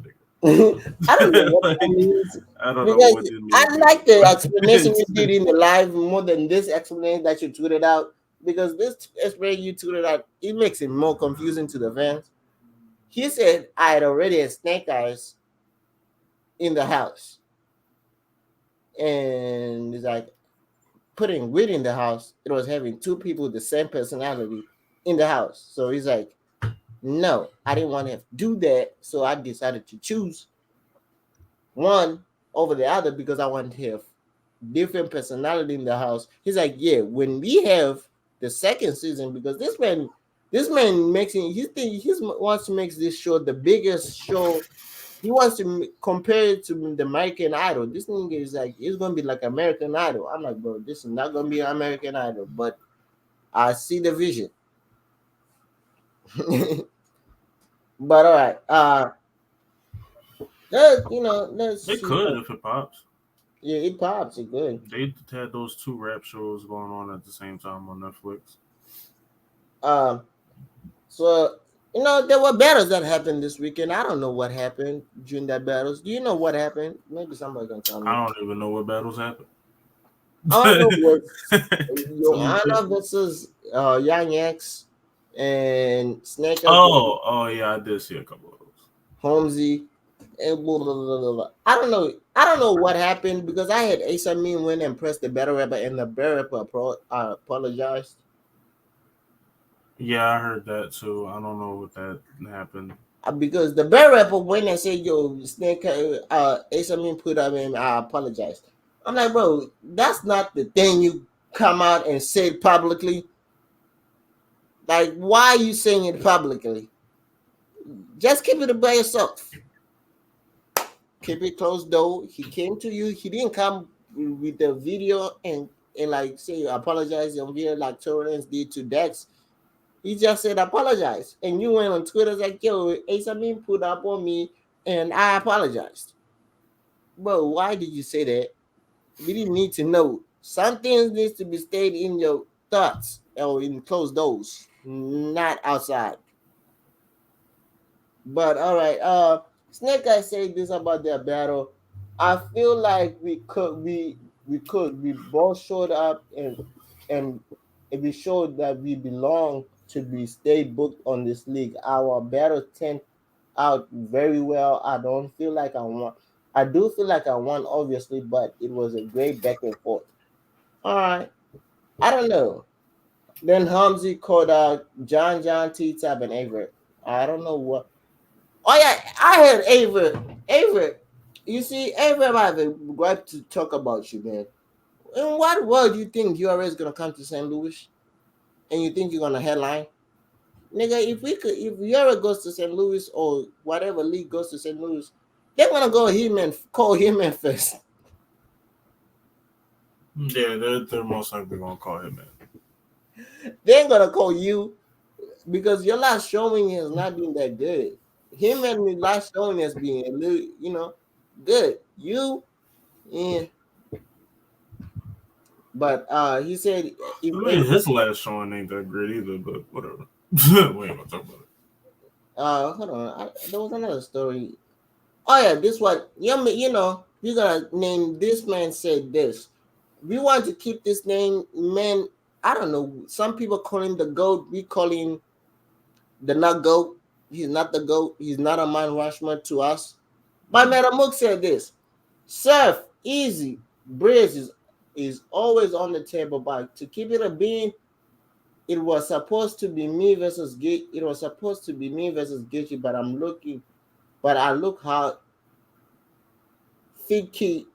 I don't know nigga. what that Like, means I don't know because what you I mean, like the nigga. explanation you did in the live more than this explanation that you tweeted out because this explanation you tweeted out it makes it more confusing to the fans. He said I had already had snake eyes in the house, and he's like putting weed in the house. It was having two people with the same personality in the house. So he's like, no, I didn't want to have to do that, so I decided to choose one over the other because I wanted to have different personality in the house. He's like, yeah, when we have the second season, because this man makes it, he wants to make this show the biggest show. He wants to compare it to the American Idol. This thing is like it's gonna be like American Idol. I'm like, bro, this is not gonna be American Idol, but I see the vision. But all right, They let's could if it pops. yeah, it pops, it good. They had those two rap shows going on at the same time on Netflix. Um, so there were battles that happened this weekend. I don't know what happened during that battles. Do you know what happened? Maybe somebody can tell me. I don't even know what battles happened. All I know was So, Joanna versus Young X and Snake Eyes versus oh yeah, I did see a couple of those. Holmesy and blah, blah, blah, blah, blah. I don't know. I don't know what happened because I had Asa Mean win and press the battle rapper and the battle rapper apologized. Yeah, I heard that too. I don't know what that happened. Because the bear rapper went and said, "Yo, Snake, Asa Mean put up and I apologize." I'm like, bro, that's not the thing you come out and say publicly. Like, why are you saying it publicly? Just keep it by yourself. Keep it closed though. He came to you. He didn't come with the video and like say apologize on video like Torrance did to Dex. He just said apologize. And you went on Twitter like, yo, Asa Mean put up on me and I apologized. Bro, why did you say that? We didn't need to know. Some things needs to be stayed in your thoughts or in closed doors, not outside. But all right, Snake Guy said this about their battle. I feel like we both showed up and we showed that we belong to be stay booked on this league. Our battle turned out very well. I don't feel like I won. I do feel like I won, obviously, but it was a great back and forth. All right, I don't know. Then Hamzi called out John, T Tab, and Averett. I don't know what. Oh yeah, I had Ava. You see, Ava have a right to talk about you, man. In what world do you think URA is gonna come to St. Louis, and you think you're gonna headline? Nigga, if URA goes to St. Louis or whatever league goes to St. Louis, they're gonna go him and call him and first. Yeah, they're most likely gonna call him in. They ain't gonna call you because your last showing has not been that good. Him and the last showing has been a little, good. You, yeah. But he said if I mean, everybody, his last showing ain't that great either, but whatever. We ain't gonna talk about it. hold on, there was another story. Oh yeah, this one. You're gonna name this man said this. We want to keep this name, man. I don't know. Some people call him the goat. We call him the not goat. He's not the goat. He's not a man Rushmore to us. But Mm. Metamook said this: Surf, easy, Breeze is always on the table. But to keep it a bean, it was supposed to be me versus Gate. It was supposed to be me versus Gaethje. But I'm looking. But I look how Fiki.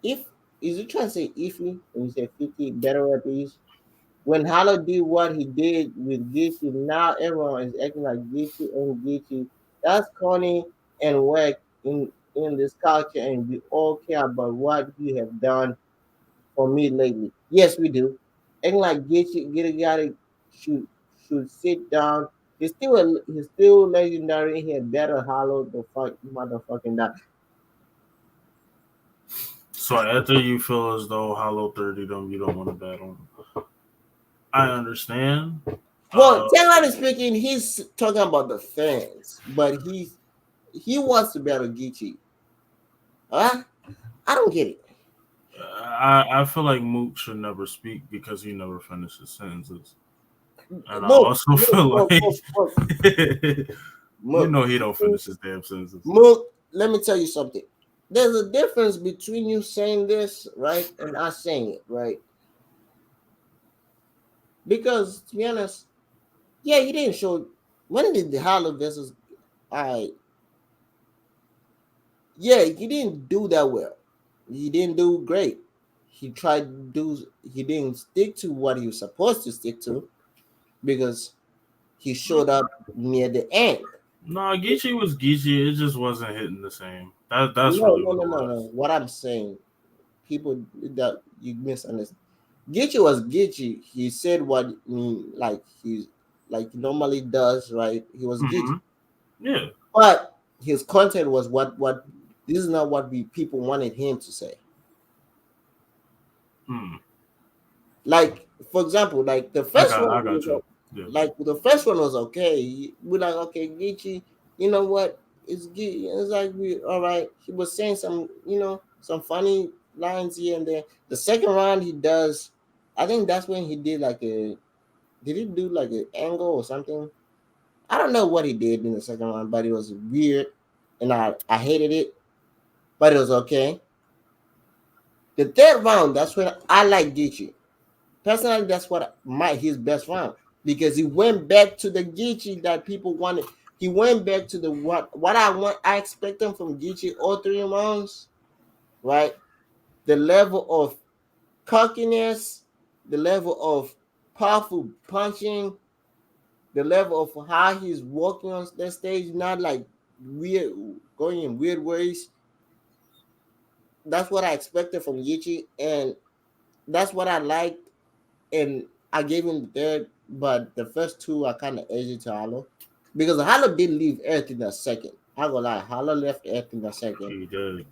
If is you trying to say iffy when you say 50 better rap is when Hollow did what he did with Gaethje, now everyone is acting like Gaethje and Gaethje. That's corny and whack in this culture, and we all care about what he have done for me lately. Yes, we do. Acting like Gaethje, get a guy should should sit down. He's still legendary. He had better Hollow the fuck motherfucking that. So after you feel as though Hollow 30 them, you don't want to bet on them. I understand. Well, Uh, technically speaking, he's talking about the fans, but he wants to battle Geechee. Huh? I don't get it. I feel like Mook should never speak because he never finishes sentences, and I Mook, also Mook, feel Mook, like Mook, Mook, Mook, he don't finish his damn sentences. Mook. Let me tell you something. There's a difference between you saying this, right, and us saying it, right? Because to be honest, yeah, he didn't show. When did the Hollow versus I? Yeah, he didn't do that well. He didn't do great. He tried to do. He didn't stick to what he was supposed to stick to because he showed up near the end. No, Geechee was Geechee. It just wasn't hitting the same. That's No, really no, what no, it no, no. was. What I'm saying, people that you misunderstand. Gitchy was Gitchy. He said what like he like normally does, right? He was Gitchy, Hmm. Yeah. but his content was what this is not what we people wanted him to say. Hmm. Like for example, like the first one I got was you. Yeah. okay. We're like okay, Gitchy. You know what? It's like we all right. He was saying some some funny lines here and there. The second round he does. I think that's when he did like a did he do like an angle or something? I don't know what he did in the second round, but it was weird, and I hated it, but it was okay. The third round, that's when I like Geechee. Personally, that's what my his best round because he went back to the Geechee that people wanted. He went back to the what I want. I expect him from Geechee all three rounds, right? The level of cockiness, the level of powerful punching, the level of how he's walking on the stage, not like weird, going in weird ways. That's what I expected from Yichi, and that's what I liked. And I gave him the third, but the first two are kind of edgy to Hollow because Hollow did leave Earth in the second. I go lie, Hollow left Earth in the second. He did.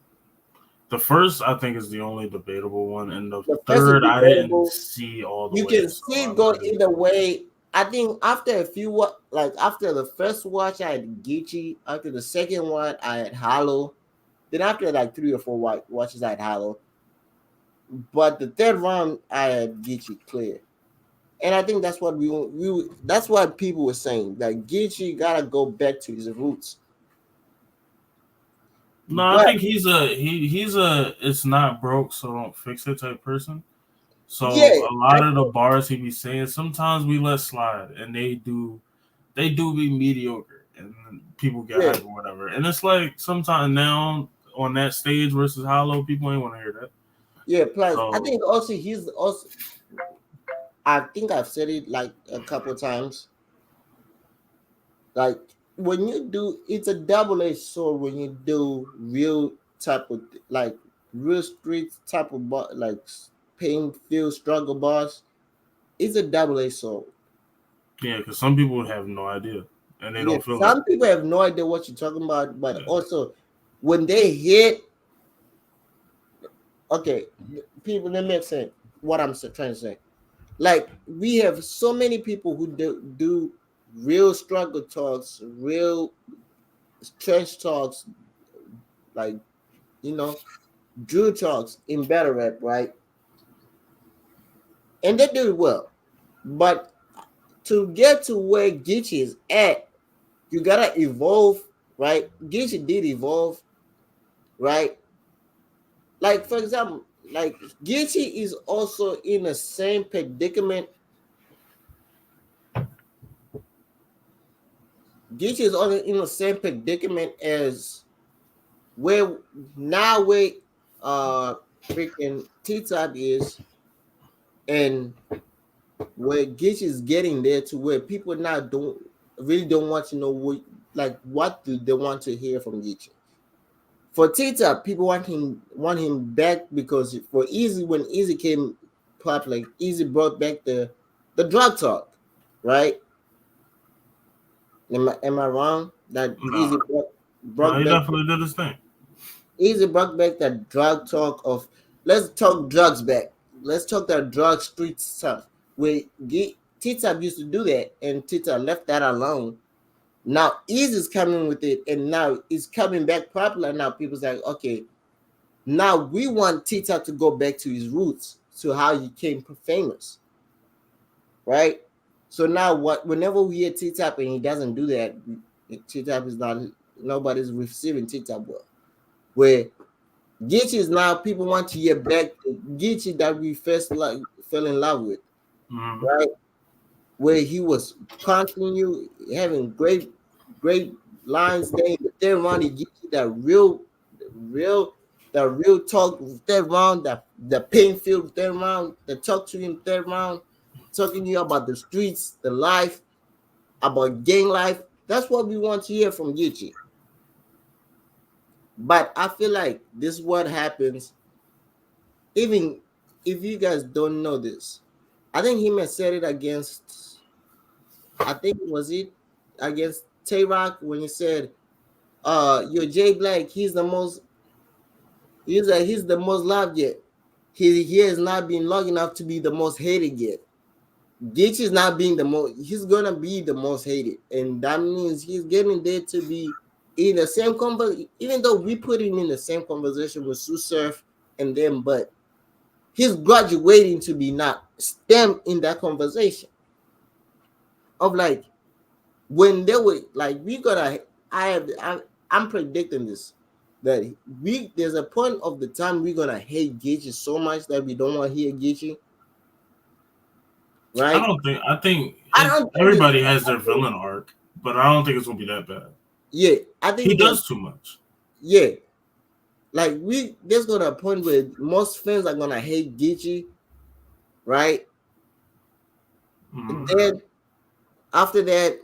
The first, I think, is the only debatable one, and the The first is third, I didn't debatable. see all the You way, can so see it go I didn't. either way. I think after a few like after the first watch, I had Geechee. After the second one, I had Hollow. Then after like three or four watches, I had Hollow. But the third round, I had Geechee clear. And I think that's what that's what people were saying that Geechee gotta go back to his roots. No, I But think he's a it's not broke, so don't fix it type person. yeah, So a I lot of the think bars he be saying, sometimes we let slide, and they do be mediocre. and people get Yeah, hype or whatever. And it's like sometimes now on that stage versus hollow, people ain't want to hear that. yeah. Plus, I So think also he's also. I think I've said it like a couple times. Like when you do, it's a double-edged sword when you do real type of like real street type of like pain, feel, struggle boss. It's a double-edged sword. yeah, because some people have no idea and they Yeah, don't feel it. some people have no idea what you're talking about, but Yeah. also when they hit, okay, people, let me explain what I'm trying to say. Like we have so many people who do real struggle talks, real trench talks, like you know, Drew talks in battle rap, right? And they do it well. But to get to where Geechee is at, you gotta evolve, right? Geechee did evolve, right? Like for example, like Geechee is also in the same predicament. Geechee is also in the same predicament as where now where uh freaking T-Top is, and where Geechee is getting there to where people now don't want to know what do they want to hear from Geechee. For Tita, people want him back because for Easy, when Easy came popular, Easy brought back the drug talk, right? Am I wrong? That Nah, nah, brought he back definitely did his thing. Easy brought back that drug talk of let's talk drugs back. Let's talk that drug street stuff. Where Tita used to do that, and Tita left that alone. Now Easy's coming with it, and now it's coming back popular. Now people's like, okay, now we want Tita to go back to his roots, to how he came famous, right? So now what? Whenever we hear Tita and he doesn't do that, Tita is not, nobody's receiving Tita well. Where Geechee is now, people want to hear back to Geechee that we first fell in love with, Hmm. right? Where he was continue having great lines there in the third round. He gives you that real, the real talk third round, the pain filled third round, the talk to him third round, talking to you about the streets, the life, about gang life. That's what we want to hear from Gucci. But I feel like this is what happens. Even if you guys don't know this, I think he may said it against. I think was it against Tay Rock when he said, "Your Jay Black, he's the most loved yet. He has not been long enough to be the most hated yet. Gitch is not being the most. He's gonna be the most hated, and that means he's getting there to be in the same conversation. Even though we put him in the same conversation with Sue Surf and them, but he's graduating to be not STEM in that conversation of like when they were like we gotta. I'm predicting this that there's a point of the time we're gonna hate Gitchy so much that we don't want to hear Gitchy, I right? don't think. I think I don't think it's everybody has their villain arc, but I don't think it's gonna be that bad. yeah. I He think that does too much. yeah, like there's gonna a point where most fans are gonna hate Gitchy, right? And Hmm. then after that,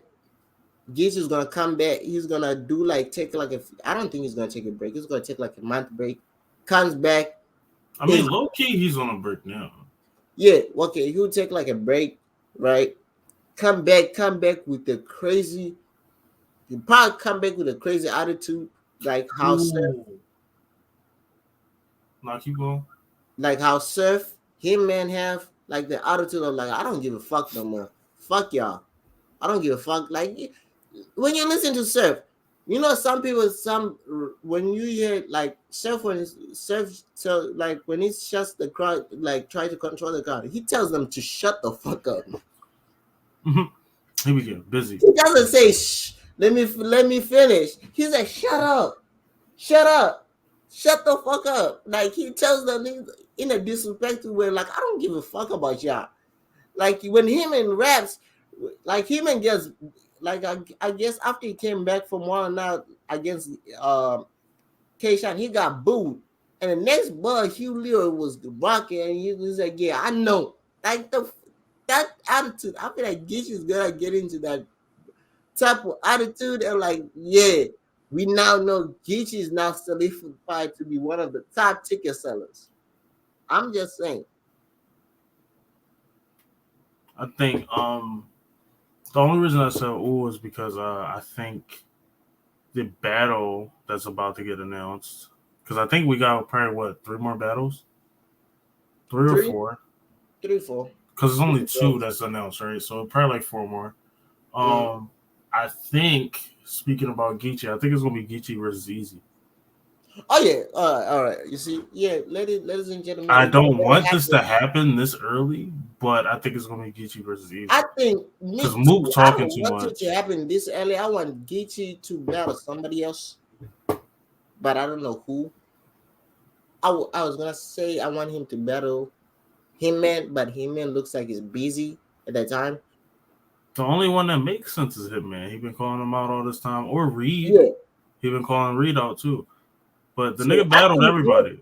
Gitchy's gonna come back. He's gonna do like take like a. I don't think he's gonna take a break. He's gonna take like a month break. Comes back I is mean, low key, he's on a break now. yeah. Okay, he'll take like a break, right? Come back with the crazy. He probably come back with a crazy attitude, like how Ooh, nah, keep going. Surf him man have like the attitude of like I don't give a fuck no more. Fuck y'all. I don't give a fuck. Like when you listen to Surf, some people when you hear like Surf so like when he shuts the crowd like try to control the crowd, he tells them to shut the fuck up. Here we go. Busy. He doesn't say shh. Let me finish. He's like shut up, shut up, shut the fuck up. Like he tells them in a disrespectful way. Like I don't give a fuck about y'all. Like when him and raps, like him and gets like I guess after he came back from one out against um K-Shot, he got booed. And the next bug, Hugh Leo was rocking, and he was like, "Yeah, I know." Like that attitude, I feel like Gish is gonna get into that type of attitude, and like, yeah, we now know Geechee is now solidified to be one of the top ticket sellers. I'm just saying. I think the only reason I said ooh is because I think the battle that's about to get announced, because I think we got probably what, three more battles, three or Three, four, three, four. because it's only Three two girls. that's announced, right? So probably like four more. Mm. Um, I think speaking about Geechee, I think it's gonna be Geechee versus Easy. Oh yeah, all right. You see, yeah, ladies and gentlemen, I it's don't gonna want this to happen. happen this early, but I think it's gonna be Geechee versus I Easy think because me Mook too. I talking don't too want it to much. happen this early. I want Geechee to battle somebody else, but I don't know who. I was gonna say I want him to battle Hitman, but Hitman looks like he's busy at that time. The only one that makes sense is Hitman. He been calling him out all this time, or Reed. Yeah. He been calling Reed out too. But the So nigga I battled think everybody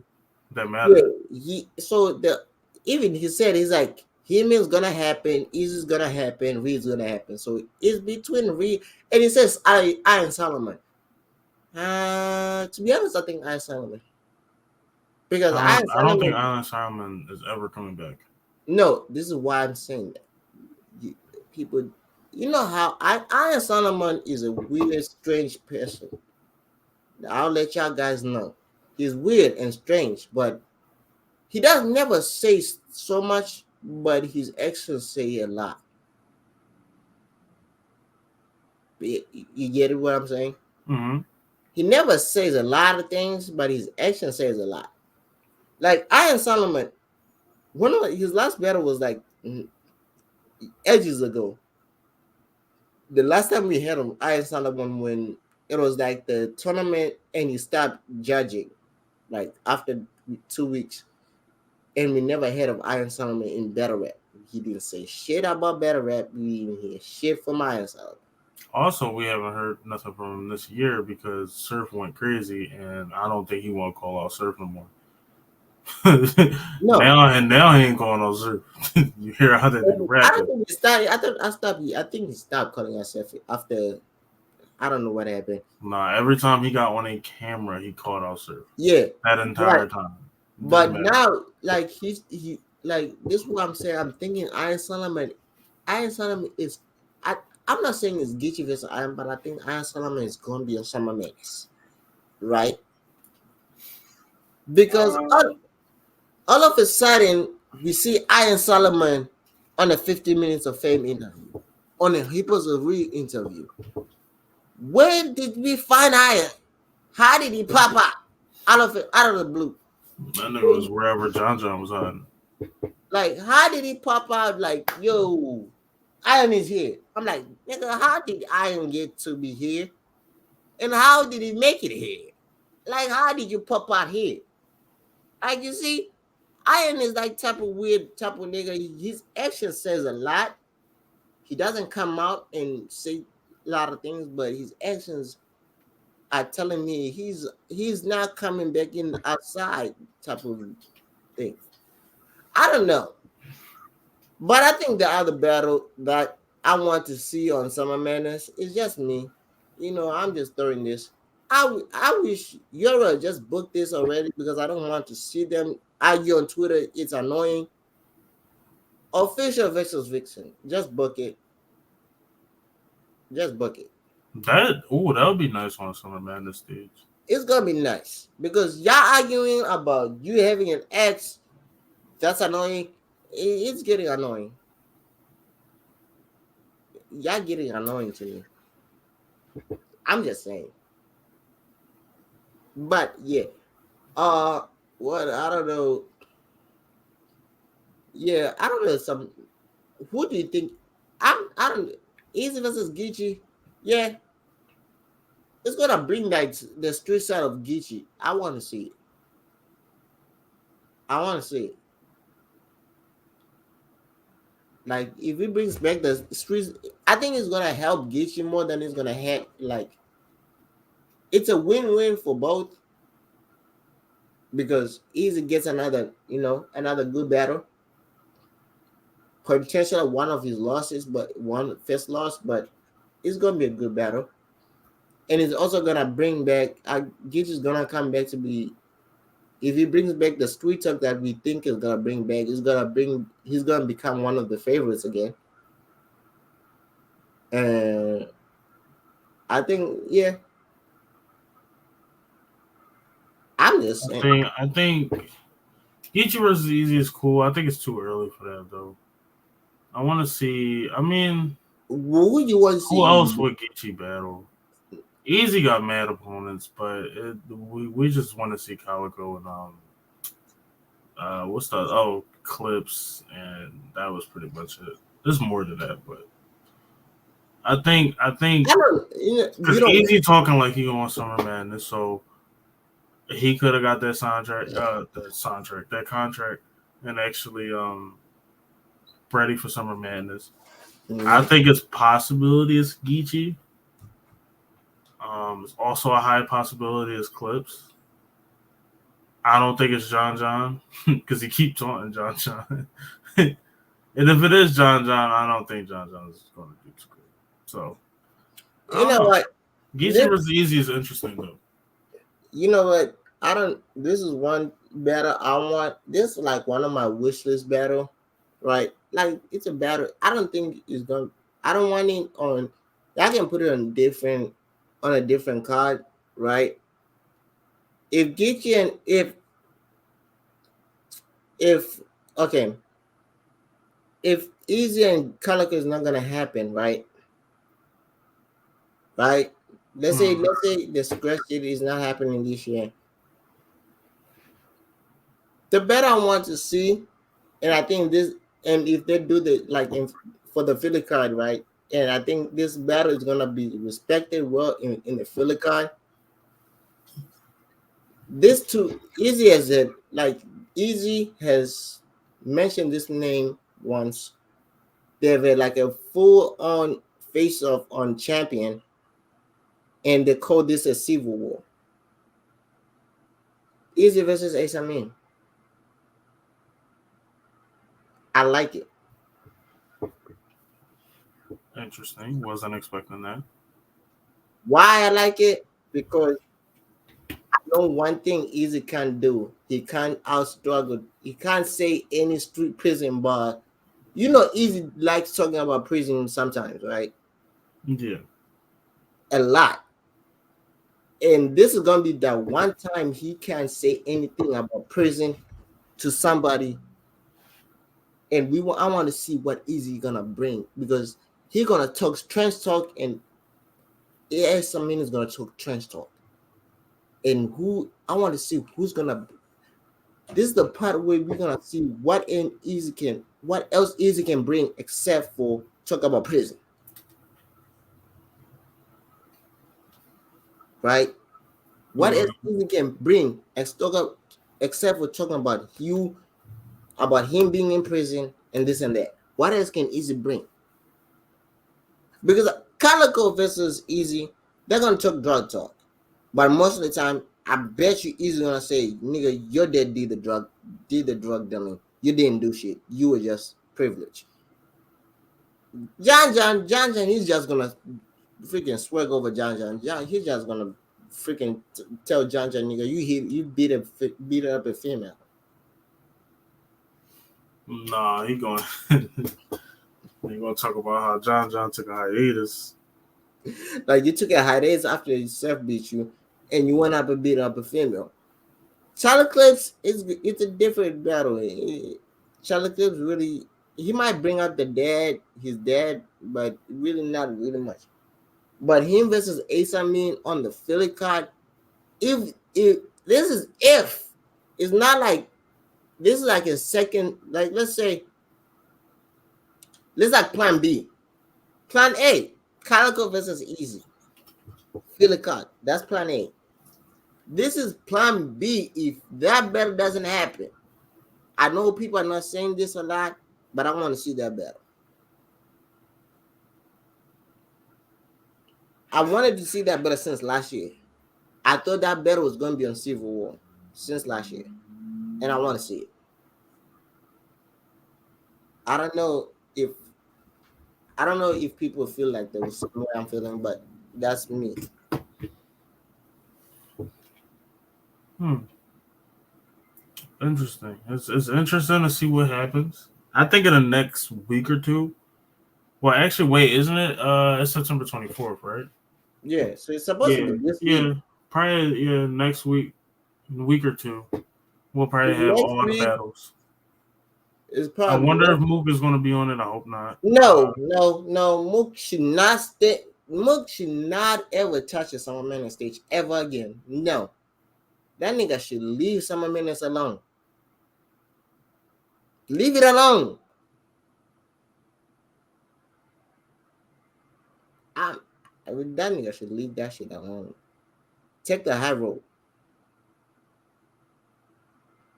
that yeah, mattered. he so the even he said he's like Hitman's gonna happen, Easy's gonna happen, Reed's gonna happen. So it's between Reed and he says Iron Solomon. To be honest, I think Iron Solomon because Iron I don't think Solomon. Island Simon is ever coming back. No, this is why I'm saying that. You, people, you know how Iron Solomon is a weird, strange person. I'll let y'all guys know. He's weird and strange, but he does never say so much, but his actions say a lot. You get it what I'm saying? Mm-hmm. He never says a lot of things, but his action says a lot. Like Iron Solomon, one of his last battle was like ages ago. The last time we had him, Iron Solomon, when it was like the tournament and he stopped judging, like after 2 weeks, and we never heard of Iron Solomon in battle rap. He didn't say shit about battle rap. We didn't hear shit from Iron Solomon. Also, we haven't heard nothing from him this year because Surf went crazy, and I don't think he want to call out Surf no more. No, Now he ain't calling out Surf. You hear how that nigga I don't rapping? think he started. I thought I stopped. I think he stopped calling himself after. I don't know what happened. Nah, every time he got on a camera, he called out Surf. Yeah, That but entire time, didn't but matter. now like he like this. Is what I'm saying. I'm thinking Iron Solomon. Iron Solomon is. I I'm not saying it's Geechee versus Iron, but I think Iron Solomon is going to be on Summer Madness, right? Because all of a sudden we see Iron Solomon on a 50 minutes of fame interview, on a Hippos of Real interview. When did we find Iron? How did he pop out of the blue? That nigga was wherever John John was hiding. Like, how did he pop out? Like, yo, Iron is here. I'm like, nigga, how did Iron get to be here? And how did he make it here? Like, how did you pop out here? Like, you see, Iron is like type of weird type of nigga. His action says a lot. He doesn't come out and say a lot of things, but his actions are telling me he's not coming back in outside type of thing. I don't know, but I think the other battle that I want to see on Summer Madness is just me. I'm just throwing this. I wish Euro just booked this already because I don't want to see them argue on Twitter. It's annoying. Official versus Vixen. Just book it. Just book it. That would be nice on a Summer Madness stage. It's gonna be nice because y'all arguing about you having an ex. That's annoying. It's getting annoying. Y'all getting annoying to me. I'm just saying. But yeah. Uh what I don't know. Yeah, I don't know some who do you think I don't Easy versus Geechee. Yeah, it's gonna bring like the street side of Geechee. I wanna see it. I wanna see it. Like if it brings back the streets, I think it's gonna help Gaethje more than it's gonna help. Like it's a win-win for both because Easy gets another, another good battle. Potential one of his losses, but one first loss, but it's gonna be a good battle, and it's also gonna bring back. Gaethje is gonna come back to be. If he brings back the street talk that we think is gonna bring back, He's gonna become one of the favorites again. And I think, yeah, I'm just saying. I think Geechee versus Easy is cool. I think it's too early for that though. I want to see. I mean, Who you want to who see? else would Geechee battle? Easy got mad opponents, but we just want to see Calico and what's the Clips, and that was pretty much it. There's more to that, but I think I don't. because You don't. Easy talking like he on Summer Madness, so he could have got that contract, and actually ready for Summer Madness. I Mhm. think it's possibility it's Geechee. It's also a high possibility it's Clips. I don't think it's John John because he keeps taunting John John. And if it is John John, I don't think John John is going to do too good. So I You don't know know. what? Geechee This. versus Easy is interesting though. You know what? I don't. This is one battle I want. This is like one of my wish list battle, right? Like it's a battle. I don't think it's gonna. I don't want it on. I can put it on a different card, right? If Geechee and if okay, if Easy and Kanaka is not gonna happen, right? Right? Hmm. Let's say the scratch shit is not happening this year. The better I want to see, and I think this, and if they do the for the Philly card, right? And I think this battle is gonna be respected well in the Philly card. This too easy as it like Easy has mentioned this name once. They have like a full on face off on champion, and they call this a civil war. Easy versus Ace Amin. I like it. Interesting. Wasn't expecting that. Why I like it? Because know one thing Easy can't do. He can't out struggle. He can't say any street prison bar. Easy likes talking about prison sometimes, right? Yeah. A lot. And this is gonna be that one time he can't say anything about prison to somebody. And I want to see what Easy gonna bring because he gonna talk trench talk and something is gonna talk trench talk. And who I want to see who's gonna this is the part where we're gonna see what else Easy can bring except for talk about prison, right? What else Mm, Easy can bring except for talking about about him being in prison and this and that. What else can Easy bring? Because Calico versus Easy, they're gonna talk drug talk, but most of the time, I bet you Easy gonna say, "Nigga, your dad did the drug dealing. You didn't do shit. You were just privileged." John, he's just gonna freaking swag over John. He's just gonna freaking tell John, nigga, you beat up a female. nah, he going. he gonna talk about how John John took a hiatus. Like you took a hiatus after he self beat you, and you went up and beat up a female. Charlie Clips it's a different battle. Charlie Clips really he might bring out his dad, but really not really much. But him versus Ace Amin on the Philly card, if this is if it's not like this is like a second, like let's like plan B. Plan A, Calico versus Easy. Philly card. That's plan A. This is plan B if that battle doesn't happen. I know people are not saying this a lot, but I want to see that battle. I wanted to see that better since last year. I thought that battle was gonna be on Civil War since last year, and I want to see it. I don't know if I don't know if people feel like there was some way I'm feeling, but that's me. Hmm. Interesting. It's interesting to see what happens. I think in the next week or two. Well, actually, wait, isn't it? It's September 24th, right? Yeah, so it's supposed to Yeah, be this week. yeah. Probably next week, in a week or two, we'll probably have Next all the week battles. is I probably wonder if next. Mook is going to be on it. I hope not. No. Mook should not stay. Mook should not ever touch a Summer Madness stage ever again. No, that nigga should leave Summer Madness alone. Leave it alone. I'm, that nigga should leave that shit alone. Take the high road.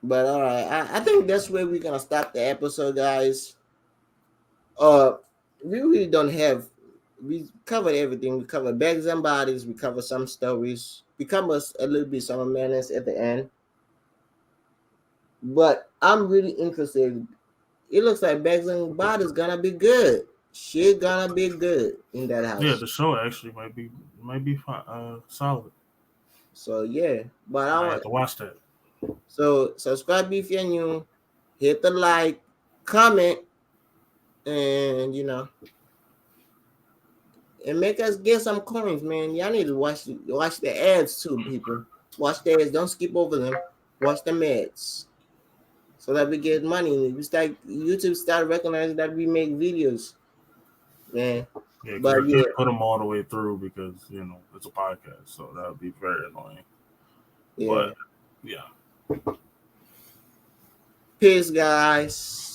But all right, I think that's where we're gonna stop the episode, guys. Uh, we really don't have. We covered everything. We covered bags and bodies. We covered some stories. We covered a little bit Summer Madness at the end. But I'm really interested. It looks like bags and bodies gonna be good. Shit gonna be good in that Yeah, house. the show actually might be solid. So yeah, but I I want have to watch that. so subscribe if you're new. Hit the like, comment, and and make us get some coins, man. Y'all need to watch the ads too, people. Watch the ads. Don't skip over them. Watch the ads so that we get money. We start YouTube start recognizing that we make videos, man. Yeah, because But I yeah, can't put them all the way through because it's a podcast, so that would be very annoying. yeah. But yeah. Peace, guys.